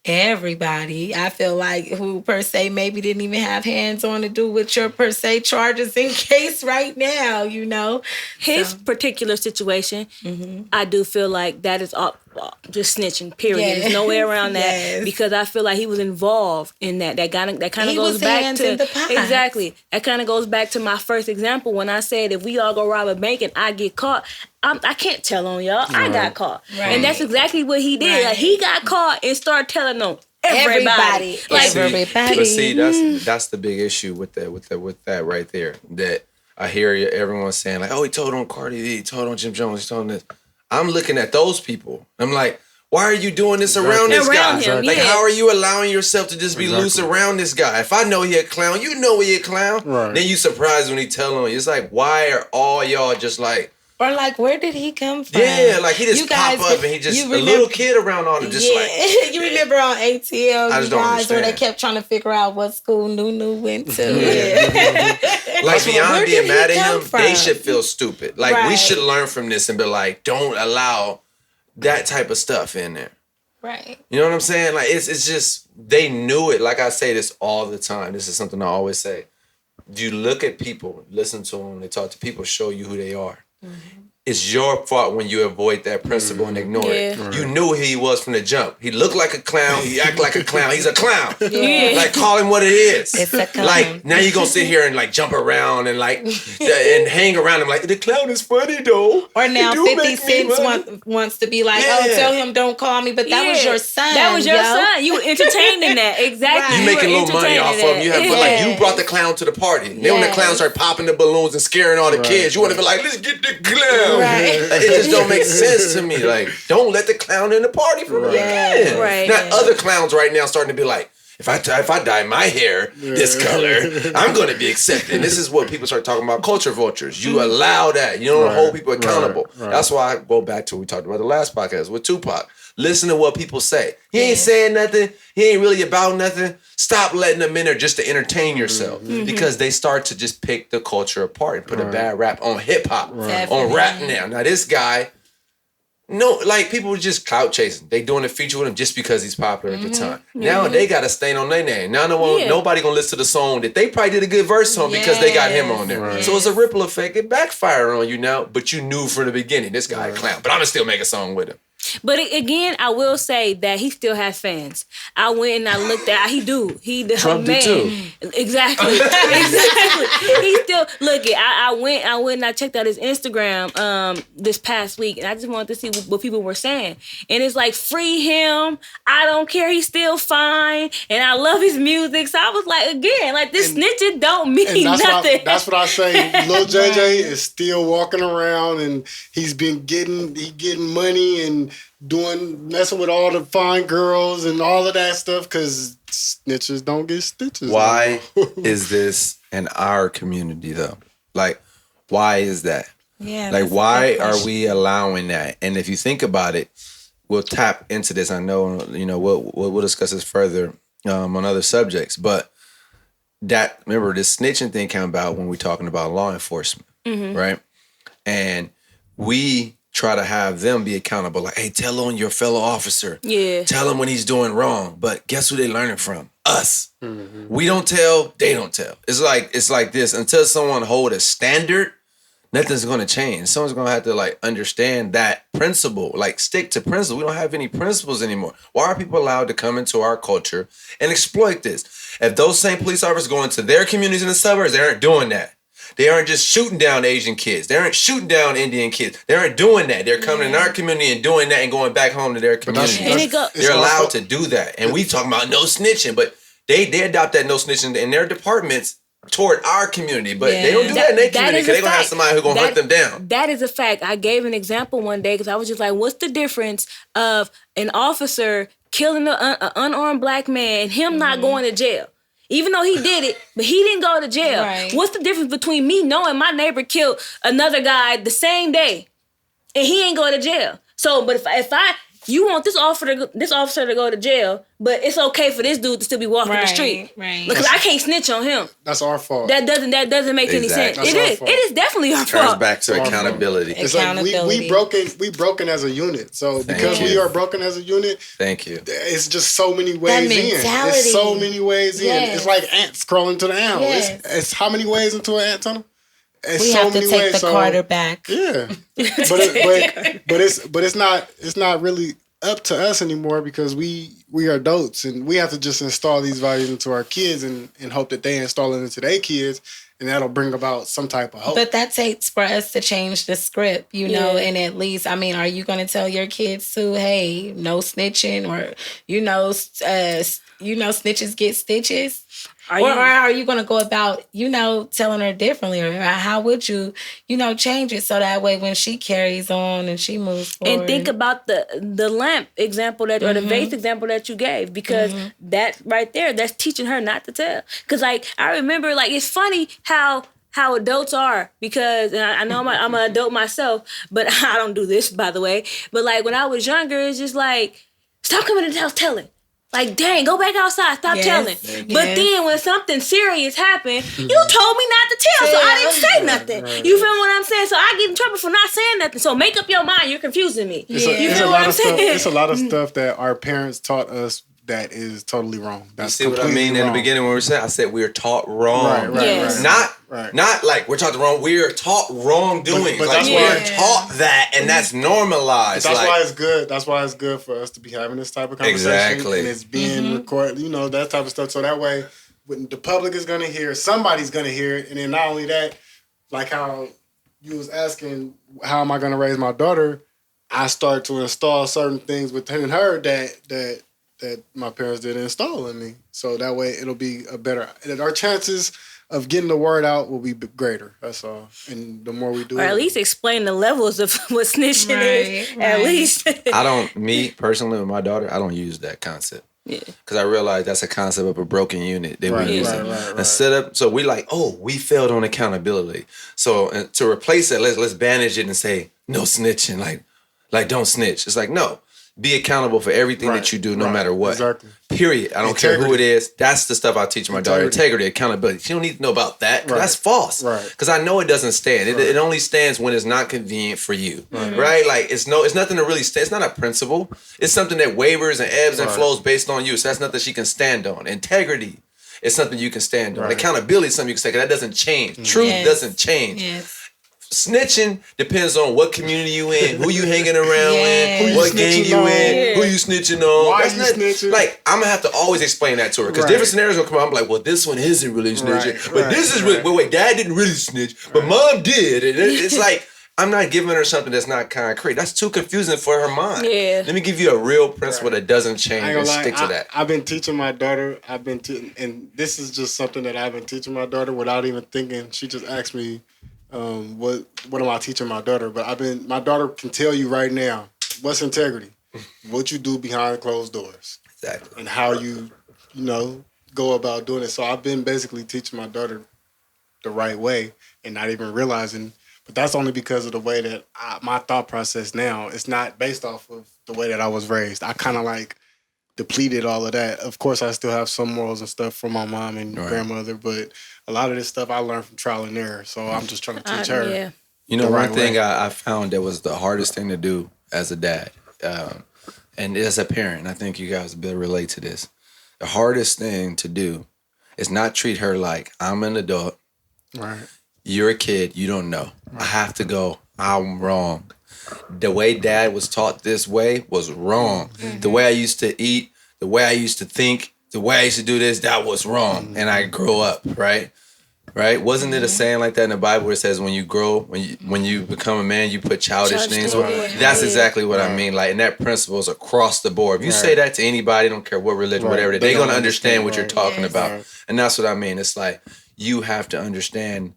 everybody, I feel like, who per se maybe didn't even have hands on to do with your per se charges in case right now, His particular situation, I do feel like that is all just snitching. Period. Yes. There's no way around that Yes. because I feel like he was involved in that. That kind of He goes was back hands to in the pot. exactly. That kind of goes back to my first example when I said if we all go rob a bank and I get caught, I can't tell on y'all. I got caught, Right. and that's exactly what he did. Right. Like he got caught and started telling on everybody. Like Everybody. But see, that's the big issue with that right there. That I hear everyone saying like, oh, he told on Cardi B, he told on Jim Jones, he told on this. I'm looking at those people. I'm like, why are you doing this around this Around guy? him, Like, yeah. how are you allowing yourself to just be loose around this guy? If I know he a clown, you know he a clown. Right. Then you surprised when he tell on you. It's like, why are all y'all just like, Or like, where did he come from? yeah, like he just You guys- pop up and he just you a little kid around all them, just like. You remember on ATL, I you just don't guys, where they understand. kept trying to figure out what school Nunu went to. Like beyond where being did mad he at come him, from? they should feel stupid. Like we Right. should learn from this and be like, don't allow that type of stuff in there. Right. You know what I'm saying? Like it's just they knew it. Like I say this all the time. This is something I always say. You look at people, listen to them, they talk to people, show you who they are. It's your fault when you avoid that principle and ignore it. Yeah. You knew who he was from the jump. He looked like a clown. He act like a clown. He's a clown. Yeah. Like call him what it is. It's a clown. Like now you gonna sit here and like jump around and like and hang around him like the clown is funny though. Or now It do 50 make me Cent money. wants to be like, Yeah. oh, tell him don't call me, but that was Yeah. your son. That was your yo. son. You were entertaining that. Exactly. Right. You making a were little money off of him. You have, but like you Yes. brought the clown to the party. Then when the Yes. clown started popping the balloons and scaring all the kids, you want to be like, let's get the clown. Right. Like, it just don't make sense to me. Like, don't let the clown in the party from the beginning. Right. Now other clowns right now starting to be like, if I dye my hair this color, I'm going to be accepted. This is what people start talking about, culture vultures. You allow that. You don't hold people accountable. Right. That's why I go back to what we talked about the last podcast with Tupac. Listen to what people say. He ain't saying nothing. He ain't really about nothing. Stop letting them in there just to entertain yourself. Because they start to just pick the culture apart and put a bad rap on hip hop, on rap now. Now this guy, no, like people were just clout chasing. They doing a feature with him just because he's popular at the time. Now they got a stain on their name. Now nobody gonna listen to the song that they probably did a good verse on because they got him on there. Right. So it's a ripple effect. It backfired on you now, but you knew from the beginning this guy a clown. But I'm gonna still make a song with him. But again, I will say that he still has fans. I went and I looked at. He do. He the Trump do man. too. Exactly. Exactly. He still look it. I went and I checked out his Instagram this past week, and I just wanted to see what people were saying. And it's like, free him. I don't care. He's still fine, and I love his music. So I was like, again, like this snitching don't mean And nothing. that's what I say. Lil JJ is still walking around, and he's been getting money and messing with all the fine girls and all of that stuff because snitches don't get stitches. Why is this in our community though? Like, why is that? Yeah. Like, that's a why good are question. we allowing that? And if you think about it, we'll tap into this. I know, we'll discuss this further on other subjects. But remember, this snitching thing came about when we're talking about law enforcement, right? And we try to have them be accountable. Like, hey, tell on your fellow officer. Yeah. Tell him when he's doing wrong. But guess who they learning from? Us. We don't tell, they don't tell. It's like this. Until someone hold a standard, nothing's gonna change. Someone's gonna have to like understand that principle, like stick to principle. We don't have any principles anymore. Why are people allowed to come into our culture and exploit this? If those same police officers go into their communities in the suburbs, they aren't doing that. They aren't just shooting down Asian kids. They aren't shooting down Indian kids. They aren't doing that. They're coming in our community and doing that and going back home to their community. They're allowed to do that. And we talking about no snitching, but they adopt that no snitching in their departments toward our community, but they don't do that in their community because they're going to have somebody who's going to hunt them down. That is a fact. I gave an example one day because I was just like, what's the difference of an officer killing an unarmed black man and him not going to jail? Even though he did it, but he didn't go to jail. Right. What's the difference between me knowing my neighbor killed another guy the same day and he ain't go to jail? So, but if you want this officer to go to jail, but it's okay for this dude to still be walking the street, right? Because I can't snitch on him. That's our fault. That doesn't make any sense. That's it is definitely our fault. Turns back to accountability. It's like we broken as a unit. So because we are broken as a unit, thank you. It's just so many ways in. It's so many ways in. It's like ants crawling to the ant. It's how many ways into an ant tunnel? We have to take the Carter back. Yeah, but it's not really up to us anymore because we are adults and we have to just install these values into our kids and hope that they install it into their kids and that'll bring about some type of hope. But that takes for us to change the script, you know, and at least, I mean, are you going to tell your kids to, hey, no snitching or, snitches get stitches? Or are you going to go about, telling her differently? Or how would you, change it so that way when she carries on and she moves forward? And think about the lamp example or the vase example that you gave, because that right there, that's teaching her not to tell. Because, like, I remember, like, it's funny how adults are, because and I know I'm an adult myself, but I don't do this, by the way. But, like, when I was younger, it's just like, stop coming to the house telling. Like, dang, go back outside, stop telling. But then when something serious happened, you told me not to tell, so I didn't say nothing. Right. You feel what I'm saying? So I get in trouble for not saying nothing. So make up your mind, you're confusing me. You feel what I'm saying? It's a lot of stuff that our parents taught us that is totally wrong. That's you see what I mean wrong. In the beginning when we said, I said we are taught wrong. Not like we're taught wrong. We are taught wrongdoing. But like we're taught that, and that's normalized. But that's why it's good. That's why it's good for us to be having this type of conversation. Exactly. And it's being recorded. That type of stuff. So that way, when the public is gonna hear it, somebody's gonna hear it, and then not only that, like how you was asking, how am I gonna raise my daughter? I start to install certain things within her that my parents didn't install in me. So that way it'll be our chances of getting the word out will be greater. That's all. And the more we do or at least explain the levels of what snitching is. Right. At least. Me personally with my daughter, I don't use that concept. Yeah. Because I realize that's a concept of a broken unit that we use. So we like, we failed on accountability. So to replace it, let's bandage it and say, no snitching. Like don't snitch. It's like, no. Be accountable for everything that you do, no matter what. Exactly. Period. I don't care who it is. That's the stuff I teach my daughter. Integrity, accountability. She don't need to know about that. That's false. Because I know it doesn't stand. It only stands when it's not convenient for you. Right? Like it's nothing to really stand. It's not a principle. It's something that wavers and ebbs and flows based on you. So that's nothing she can stand on. Integrity is something you can stand on. Accountability is something you can stand on. That doesn't change. Truth doesn't change. Yes. Snitching depends on what community you in, who you hanging around with, what gang you in, who you snitching on. Why you snitching? Like, I'm going to have to always explain that to her. Because different scenarios will come out. I'm like, well, this one isn't really snitching. But this is really, wait, dad didn't really snitch, but mom did. And it's like, I'm not giving her something that's not concrete. That's too confusing for her mind. Yeah. Let me give you a real principle that doesn't change and stick to that. I've been teaching my daughter, and this is just something that I've been teaching my daughter without even thinking. She just asked me, what am I teaching my daughter? But my daughter can tell you right now, what's integrity? What you do behind closed doors. Exactly. And how you go about doing it. So I've been basically teaching my daughter the right way and not even realizing, but that's only because of the way that my thought process now, it's not based off of the way that I was raised. I kind of like depleted all of that. Of course, I still have some morals and stuff from my mom and grandmother, but a lot of this stuff I learned from trial and error. So I'm just trying to teach her. Yeah. One thing I found that was the hardest thing to do as a dad, and as a parent, I think you guys will relate to this. The hardest thing to do is not treat her like I'm an adult. Right. You're a kid. You don't know. Right. I have to go. I'm wrong. The way dad was taught this way was wrong. Mm-hmm. The way I used to eat, the way I used to think, the way I used to do this, that was wrong. Mm-hmm. And I grew up, right? Right? Wasn't it a saying like that in the Bible where it says when you grow, when you become a man, you put childish things? That's exactly what I mean. Like, and that principle is across the board. If you say that to anybody, don't care what religion, whatever, they're gonna understand what you're talking about. And that's what I mean. It's like you have to understand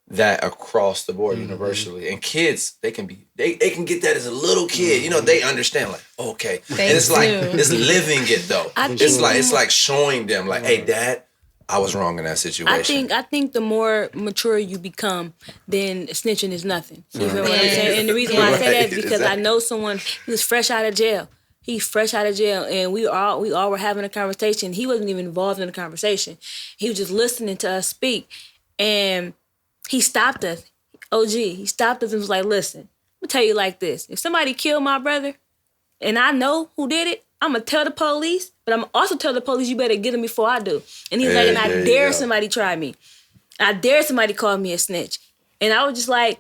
that across the board universally. And kids, they can get that as a little kid. You know, they understand like, okay. And it's like it's living it though. It's like showing them like, hey, Dad, I was wrong in that situation. I think the more mature you become, then snitching is nothing. You feel what I'm saying? And the reason why I say that is because I know someone who was fresh out of jail. He's fresh out of jail, and we all were having a conversation. He wasn't even involved in the conversation. He was just listening to us speak, and he stopped us. OG, he stopped us and was like, "Listen, I'm gonna tell you like this: if somebody killed my brother, and I know who did it, I'm gonna tell the police, but I'm also tell the police you better get him before I do." And he's like, "And I dare somebody try me. I dare somebody call me a snitch." And I was just like,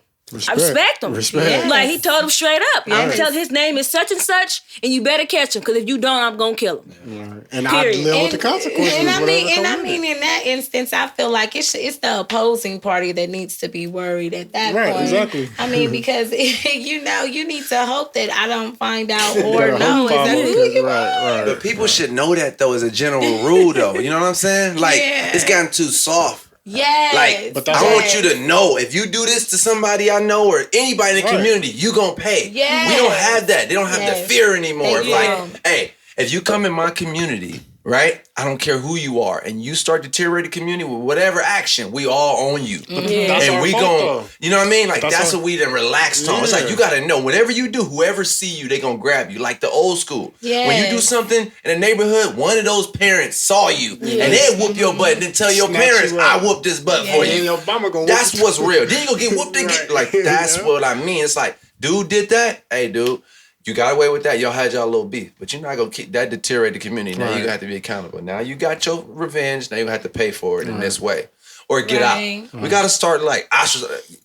I respect him. Yes. Like, he told him straight up. I'm telling his name is such and such, and you better catch him, because if you don't, I'm going to kill him. Right. And I live with the consequences. And I mean, in that instance, I feel like it's the opposing party that needs to be worried at that point. Right, exactly. I mean, because, you need to hope that I don't find out or know exactly who you are. But people should know that, though, as a general rule, though. You know what I'm saying? Like, it's gotten too soft. Yes. Like, I want you to know, if you do this to somebody I know or anybody in the community, you gonna pay. Yes. We don't have that. They don't have the fear anymore. Like, hey, if you come in my community, right? I don't care who you are, and you start deteriorating the community with whatever action, we all own you. And we gon', you know what I mean? Like, that's what we done relaxed on. It's like, you gotta know, whenever you do, whoever see you, they gonna grab you. Like the old school. When you do something in the neighborhood, one of those parents saw you, and they'll whoop your butt and then tell your parents, I whooped this butt for you. That's what's real. Then you gonna get whooped again. Like, that's what I mean. It's like, dude did that? Hey, dude. You got away with that. Y'all had y'all little beef. But you're not going to keep that deteriorate the community. Now you have to be accountable. Now you got your revenge. Now you have to pay for it in this way. Or get out. We got to start like,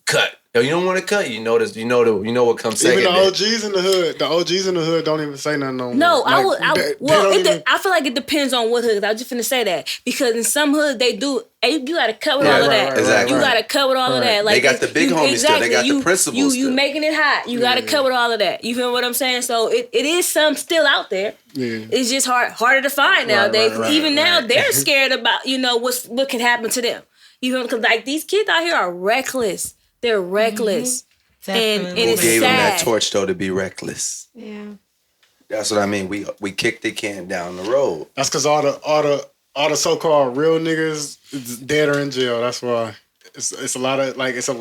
cut. Yo, you don't want to cut. You know this. You know what comes second. Even the OGs in the hood. The OGs in the hood don't even say nothing on. No, like, I feel like it depends on what hood. I was just finna say that, because in some hoods they do. You gotta cut with all of that. Exactly. You gotta cut with all of that. Like, they got the big homies still. They got the principals. You making it hot. You gotta cut with all of that. You feel what I'm saying? So it is some still out there. Yeah. It's just harder to find nowadays. Even now they're scared about what can happen to them. You know, because like these kids out here are reckless. They're reckless. And it's sad. Who gave them that torch though to be reckless? Yeah. That's what I mean. We kicked the can down the road. That's because all the so-called real niggas is dead or in jail. That's why it's a lot of it's a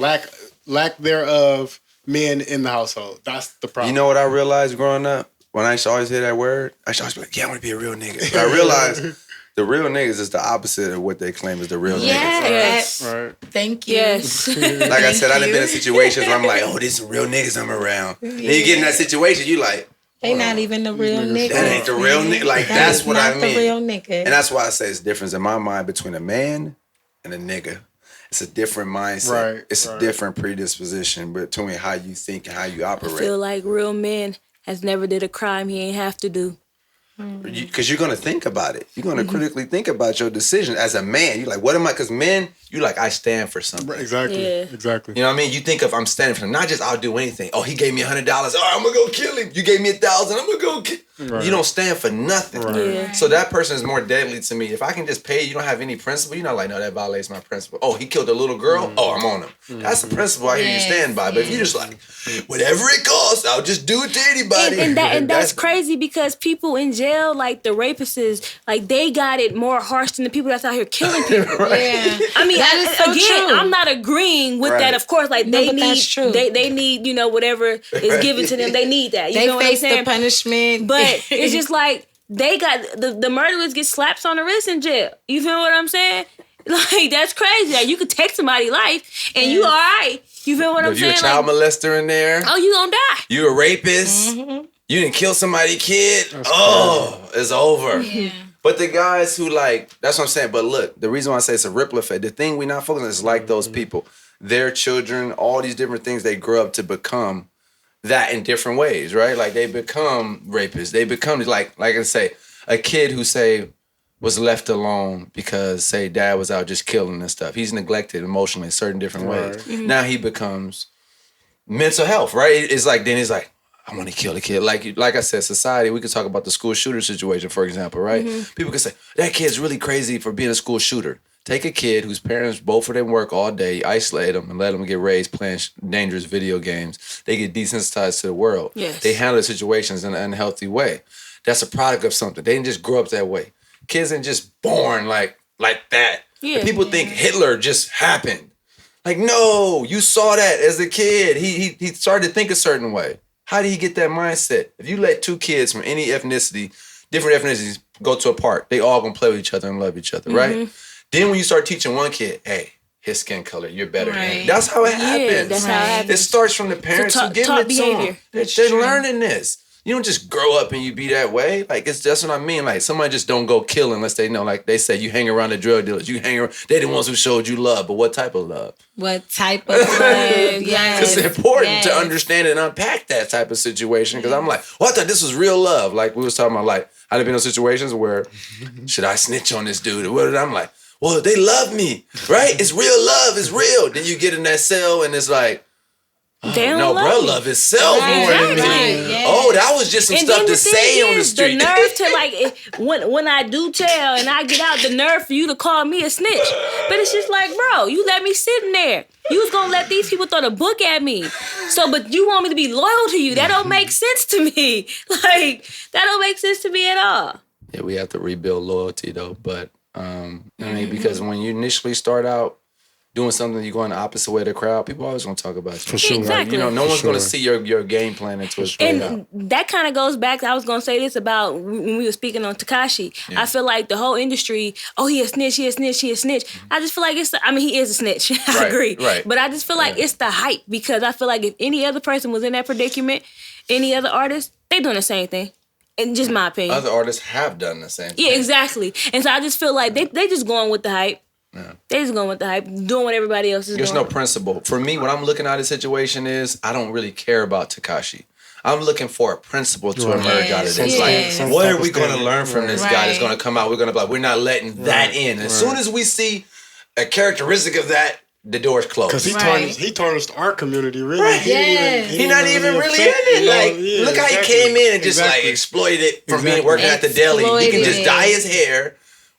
lack thereof men in the household. That's the problem. You know what I realized growing up? When I used to always hear that word, I used to always be like, yeah, I want to be a real nigga. But I realized the real niggas is the opposite of what they claim is the real niggas. Yes. Right. Thank you. Yes. Like I said, I've been in situations where I'm like, oh, these are real niggas I'm around. Then you get in that situation, you like, they not even the real nigga. That ain't the real nigga. Like, that's what I mean. The real nigga. And that's why I say it's difference in my mind between a man and a nigga. It's a different mindset. Right. It's a different predisposition between how you think and how you operate. I feel like real men has never did a crime he ain't have to do. Because you're going to think about it. You're going to critically think about your decision as a man. You're like, what am I? Because men, you like, I stand for something. Exactly. Yeah. Exactly. You know what I mean? You think of, I'm standing for him. Not just, I'll do anything. Oh, he gave me $100. Oh, I'm going to go kill him. You gave me $1,000. I'm going to go kill him. Right. You don't stand for nothing. Right. Yeah. So that person is more deadly to me. If I can just pay you, don't have any principle, you're not like, no, that violates my principle. Oh, he killed a little girl? Oh, I'm on him. That's the principle I hear you stand by. But if you just like, whatever it costs, I'll just do it to anybody. And that's crazy, because people in jail, like the rapists, like they got it more harsh than the people that's out here killing people. Yeah. I mean, true. I'm not agreeing with that, of course. Like, they need, whatever is given to them. They need that. You know what I'm saying? The punishment. But it's just like, they got, the murderers get slaps on the wrist in jail. You feel what I'm saying? Like, that's crazy. Like, you could take somebody's life and you all right. You feel what I'm saying? You a child molester in there. Oh, you gonna die. You a rapist. Mm-hmm. You didn't kill somebody's kid. It's over. Yeah. But the guys who that's what I'm saying. But look, the reason why I say it's a ripple effect, the thing we not focusing on is like those people. Their children, all these different things they grow up to become that in different ways, right? Like, they become rapists. They become like I say, a kid who say, was left alone because, say, dad was out just killing and stuff. He's neglected emotionally in certain different ways. Mm-hmm. Now he becomes mental health, right? It's like, then he's like, I want to kill the kid. Like I said, society, we could talk about the school shooter situation, for example, right? Mm-hmm. People could say, that kid's really crazy for being a school shooter. Take a kid whose parents, both of them work all day, isolate them, and let them get raised playing dangerous video games. They get desensitized to the world. Yes. They handle situations in an unhealthy way. That's a product of something. They didn't just grow up that way. Kids ain't just born like that. Yeah. And people think Hitler just happened. Like, no, you saw that as a kid. He started to think a certain way. How did he get that mindset? If you let two kids from any ethnicity, different ethnicities, go to a park, they all gonna play with each other and love each other, right? Then when you start teaching one kid, hey, his skin color, you're better than him. That's how it happens. That's how it happens. It starts from the parents who give it to them. They're learning this. You don't just grow up and you be that way. Like, that's what I mean. Like, somebody just don't go kill unless they know. Like they say, you hang around the drug dealers. You hang around. They're the ones who showed you love. But what type of love? What type of love? Yes. It's important to understand and unpack that type of situation. Because I'm like, well, I thought this was real love. Like we was talking about, like, I've been in situations where, should I snitch on this dude? Or what? I'm like, well, they love me, right? It's real love. It's real. Then you get in that cell and it's like, no, bro, love himself more than me. Yes. Oh, that was just some stuff to say on the street. The nerve to, like, when I do tell and I get out, the nerve for you to call me a snitch. But it's just like, bro, you let me sit in there. You was gonna let these people throw the book at me. But you want me to be loyal to you. That don't make sense to me. Like, that don't make sense to me at all. Yeah, we have to rebuild loyalty though. But I mean, because when you initially start out doing something, you go in the opposite way of the crowd, people always gonna talk about you. For sure. Exactly. Like, no one's gonna see your game plan until it's played out. And that kind of goes back to, I was going to say this about when we were speaking on Tekashi. Yeah. I feel like the whole industry, he a snitch, he a snitch, he a snitch. I just feel like he is a snitch. I agree. Right. But I just feel like it's the hype, because I feel like if any other person was in that predicament, any other artist, they doing the same thing. In just my opinion. Other artists have done the same thing. Yeah, exactly. And so I just feel like they just going with the hype. Yeah. They just going with the hype, doing what everybody else is There's doing. no principle. For me, when I'm looking at a situation is, I don't really care about Tekashi. I'm looking for a principle to emerge out of this. Yes. Like, what are we going to learn from this guy that's going to come out? We're going to be like, we're not letting that in. As soon as we see a characteristic of that, the door's closed. Because he tarnished our community, really. Right. Yes. He's not even really in it. Like, look how he came in and just like exploited it from being working at the deli. He can just dye his hair,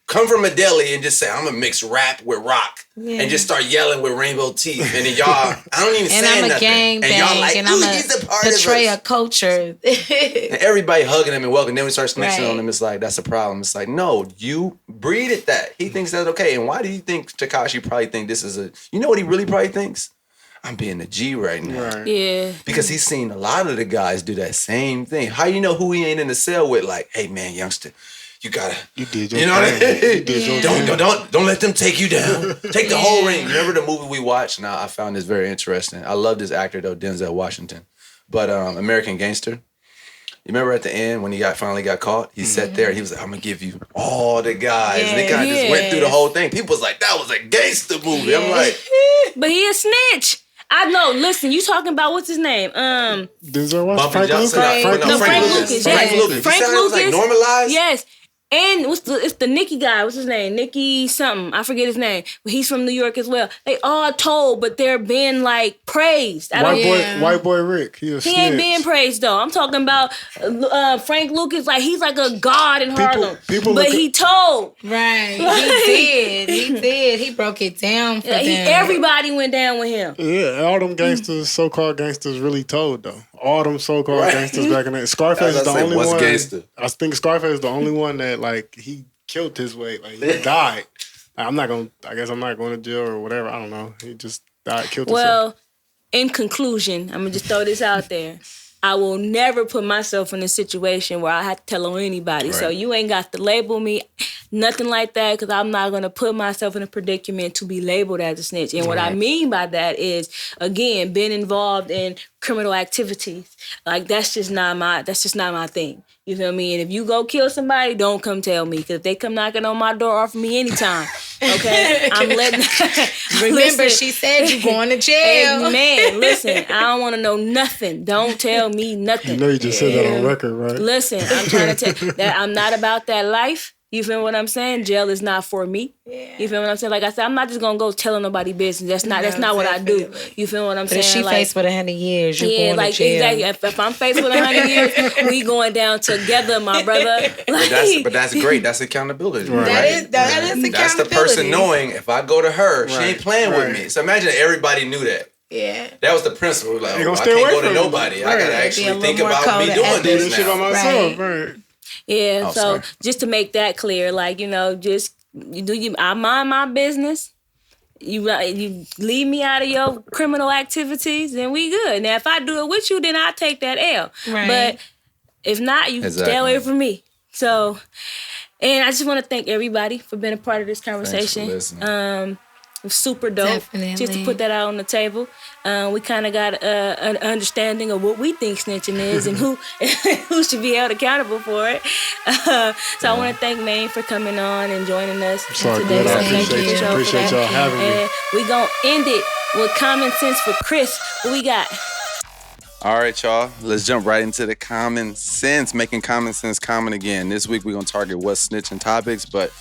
come from a deli and just say, I'm gonna mix rap with rock and just start yelling with rainbow teeth. And then y'all, I don't even And say I'm a nothing. gang And y'all like, and ooh, I'm he's a part portray of a us. culture. And everybody hugging him and welcoming. Then we start snitching Right. on him. It's like, that's a problem. It's like, no, you breeded that. He thinks that's okay. And why do you think Tekashi probably think this is you know what he really probably thinks? I'm being a G right now. Right. Yeah. Because he's seen a lot of the guys do that same thing. How you know who he ain't in the cell with? Like, hey man, youngster, you gotta, You did your you know what I thing. mean? You did your thing. Don't let them take you down. Take the whole ring. Remember the movie we watched? Now I found this very interesting. I love this actor though, Denzel Washington. But American Gangster. You remember at the end when he finally got caught? He sat there. He was like, "I'm gonna give you all the guys." And they kind of just went through the whole thing. People was like, "That was a gangster movie." I'm like, But he a snitch. I know. Listen, you talking about what's his name? Denzel Washington. Bumpy Frank Johnson. Lucas. No, Frank Lucas. Frank Yes. Lucas. Frank You said it was like Lucas. normalized? Yes. And it's the Nicky guy. What's his name? Nicky something. I forget his name. But he's from New York as well. They all told, but they're being like praised. White boy Rick. He ain't being praised though. I'm talking about Frank Lucas. Like he's like a god in Harlem. But he told. Right. He did. He broke it down for them. Everybody went down with him. Yeah, all them gangsters, so-called gangsters, really told though. All them so-called gangsters back in there. Scarface is the only one. Gangster? I think Scarface is the only one that like he killed his way. Like he died. I guess I'm not going to jail or whatever. I don't know. He just died, killed himself. Well, in conclusion, I'm gonna just throw this out there. I will never put myself in a situation where I have to tell on anybody. Right. So you ain't got to label me, nothing like that, because I'm not going to put myself in a predicament to be labeled as a snitch. And what I mean by that is, again, being involved in criminal activities. Like, that's just not my thing. You feel me? And if you go kill somebody, don't come tell me. Because if they come knocking on my door, offer me anytime. Okay? I'm letting... Remember, she said you going to jail. Man, listen, I don't want to know nothing. Don't tell me nothing. You know you just said that on record, right? Listen, I'm trying to tell that I'm not about that life. You feel what I'm saying? Jail is not for me. Yeah. You feel what I'm saying? Like I said, I'm not just gonna go telling nobody business. That's not what I do. You feel what I'm But saying? if she like, faced with 100 years, you're yeah, going like to jail. exactly. If I'm faced with 100 years, we going down together, my brother. But that's great. That's accountability. Right. That is accountability. That's the person knowing if I go to her, she ain't playing with me. So imagine everybody knew that. Yeah. That was the principle. Like, Ain't gonna I stay can't away go to from nobody. it. I gotta Right. actually Be a think little more about me code doing ethics. Do this this shit by now. myself. Right. Right. Yeah, Oh, so sorry. just to make that clear, like, just I mind my business. You leave me out of your criminal activities, then we good. Now, if I do it with you, then I take that L. Right. But if not, you stay away from me. So, and I just want to thank everybody for being a part of this conversation. Thanks for listening. It was super dope. Definitely. Just to put that out on the table. We kind of got an understanding of what we think snitching is and who should be held accountable for it. So I want to thank Maine for coming on and joining us Sorry, today. good. I So thank you for appreciate that. y'all having me. And we gonna end it with common sense for Chris. What we got? All right, y'all. Let's jump right into the common sense, making common sense common again. This week, we're going to target what's snitching topics, but,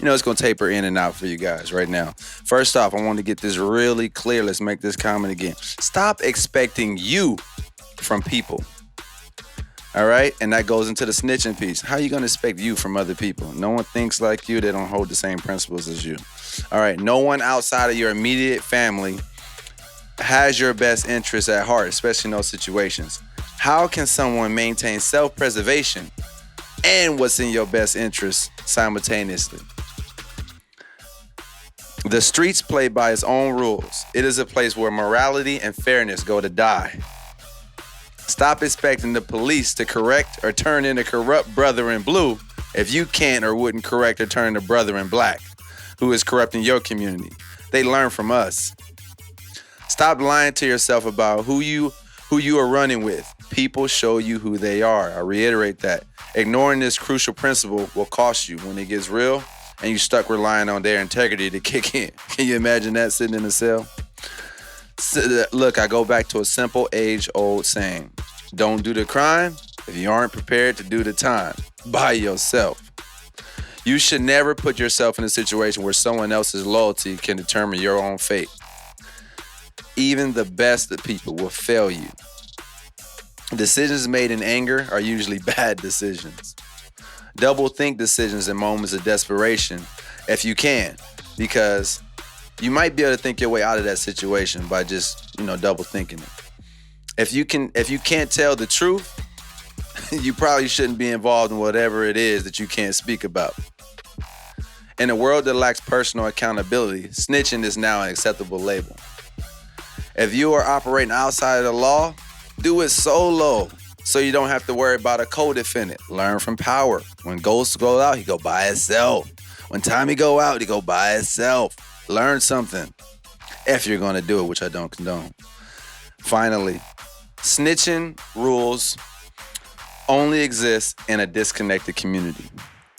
it's going to taper in and out for you guys right now. First off, I want to get this really clear. Let's make this common again. Stop expecting you from people. All right? And that goes into the snitching piece. How are you going to expect you from other people? No one thinks like you. They don't hold the same principles as you. All right? No one outside of your immediate family has your best interests at heart, especially in those situations. How can someone maintain self-preservation and what's in your best interest simultaneously? The streets play by its own rules. It is a place where morality and fairness go to die. Stop expecting the police to correct or turn in a corrupt brother in blue if you can't or wouldn't correct or turn the brother in black who is corrupting your community. They learn from us. Stop lying to yourself about who you are running with. People show you who they are. I reiterate that. Ignoring this crucial principle will cost you when it gets real and you stuck relying on their integrity to kick in. Can you imagine that sitting in a cell? Look, I go back to a simple age-old saying. Don't do the crime if you aren't prepared to do the time by yourself. You should never put yourself in a situation where someone else's loyalty can determine your own fate. Even the best of people will fail you. Decisions made in anger are usually bad decisions. Double think decisions in moments of desperation if you can, because you might be able to think your way out of that situation by just, double thinking it. If you can't tell the truth, you probably shouldn't be involved in whatever it is that you can't speak about. In a world that lacks personal accountability, snitching is now an acceptable label. If you are operating outside of the law, do it solo so you don't have to worry about a co-defendant. Learn from power. When Ghost go out, he go by himself. When Tommy go out, he go by himself. Learn something if you're going to do it, which I don't condone. Finally, snitching rules only exist in a disconnected community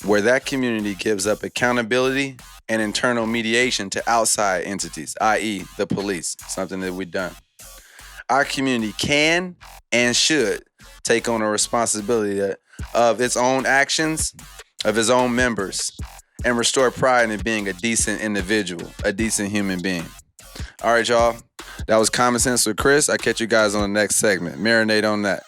where that community gives up accountability and internal mediation to outside entities, i.e. the police, something that we've done. Our community can and should take on a responsibility of its own actions, of its own members, and restore pride in being a decent individual, a decent human being. All right, y'all. That was Common Sense with Chris. I'll catch you guys on the next segment. Marinate on that.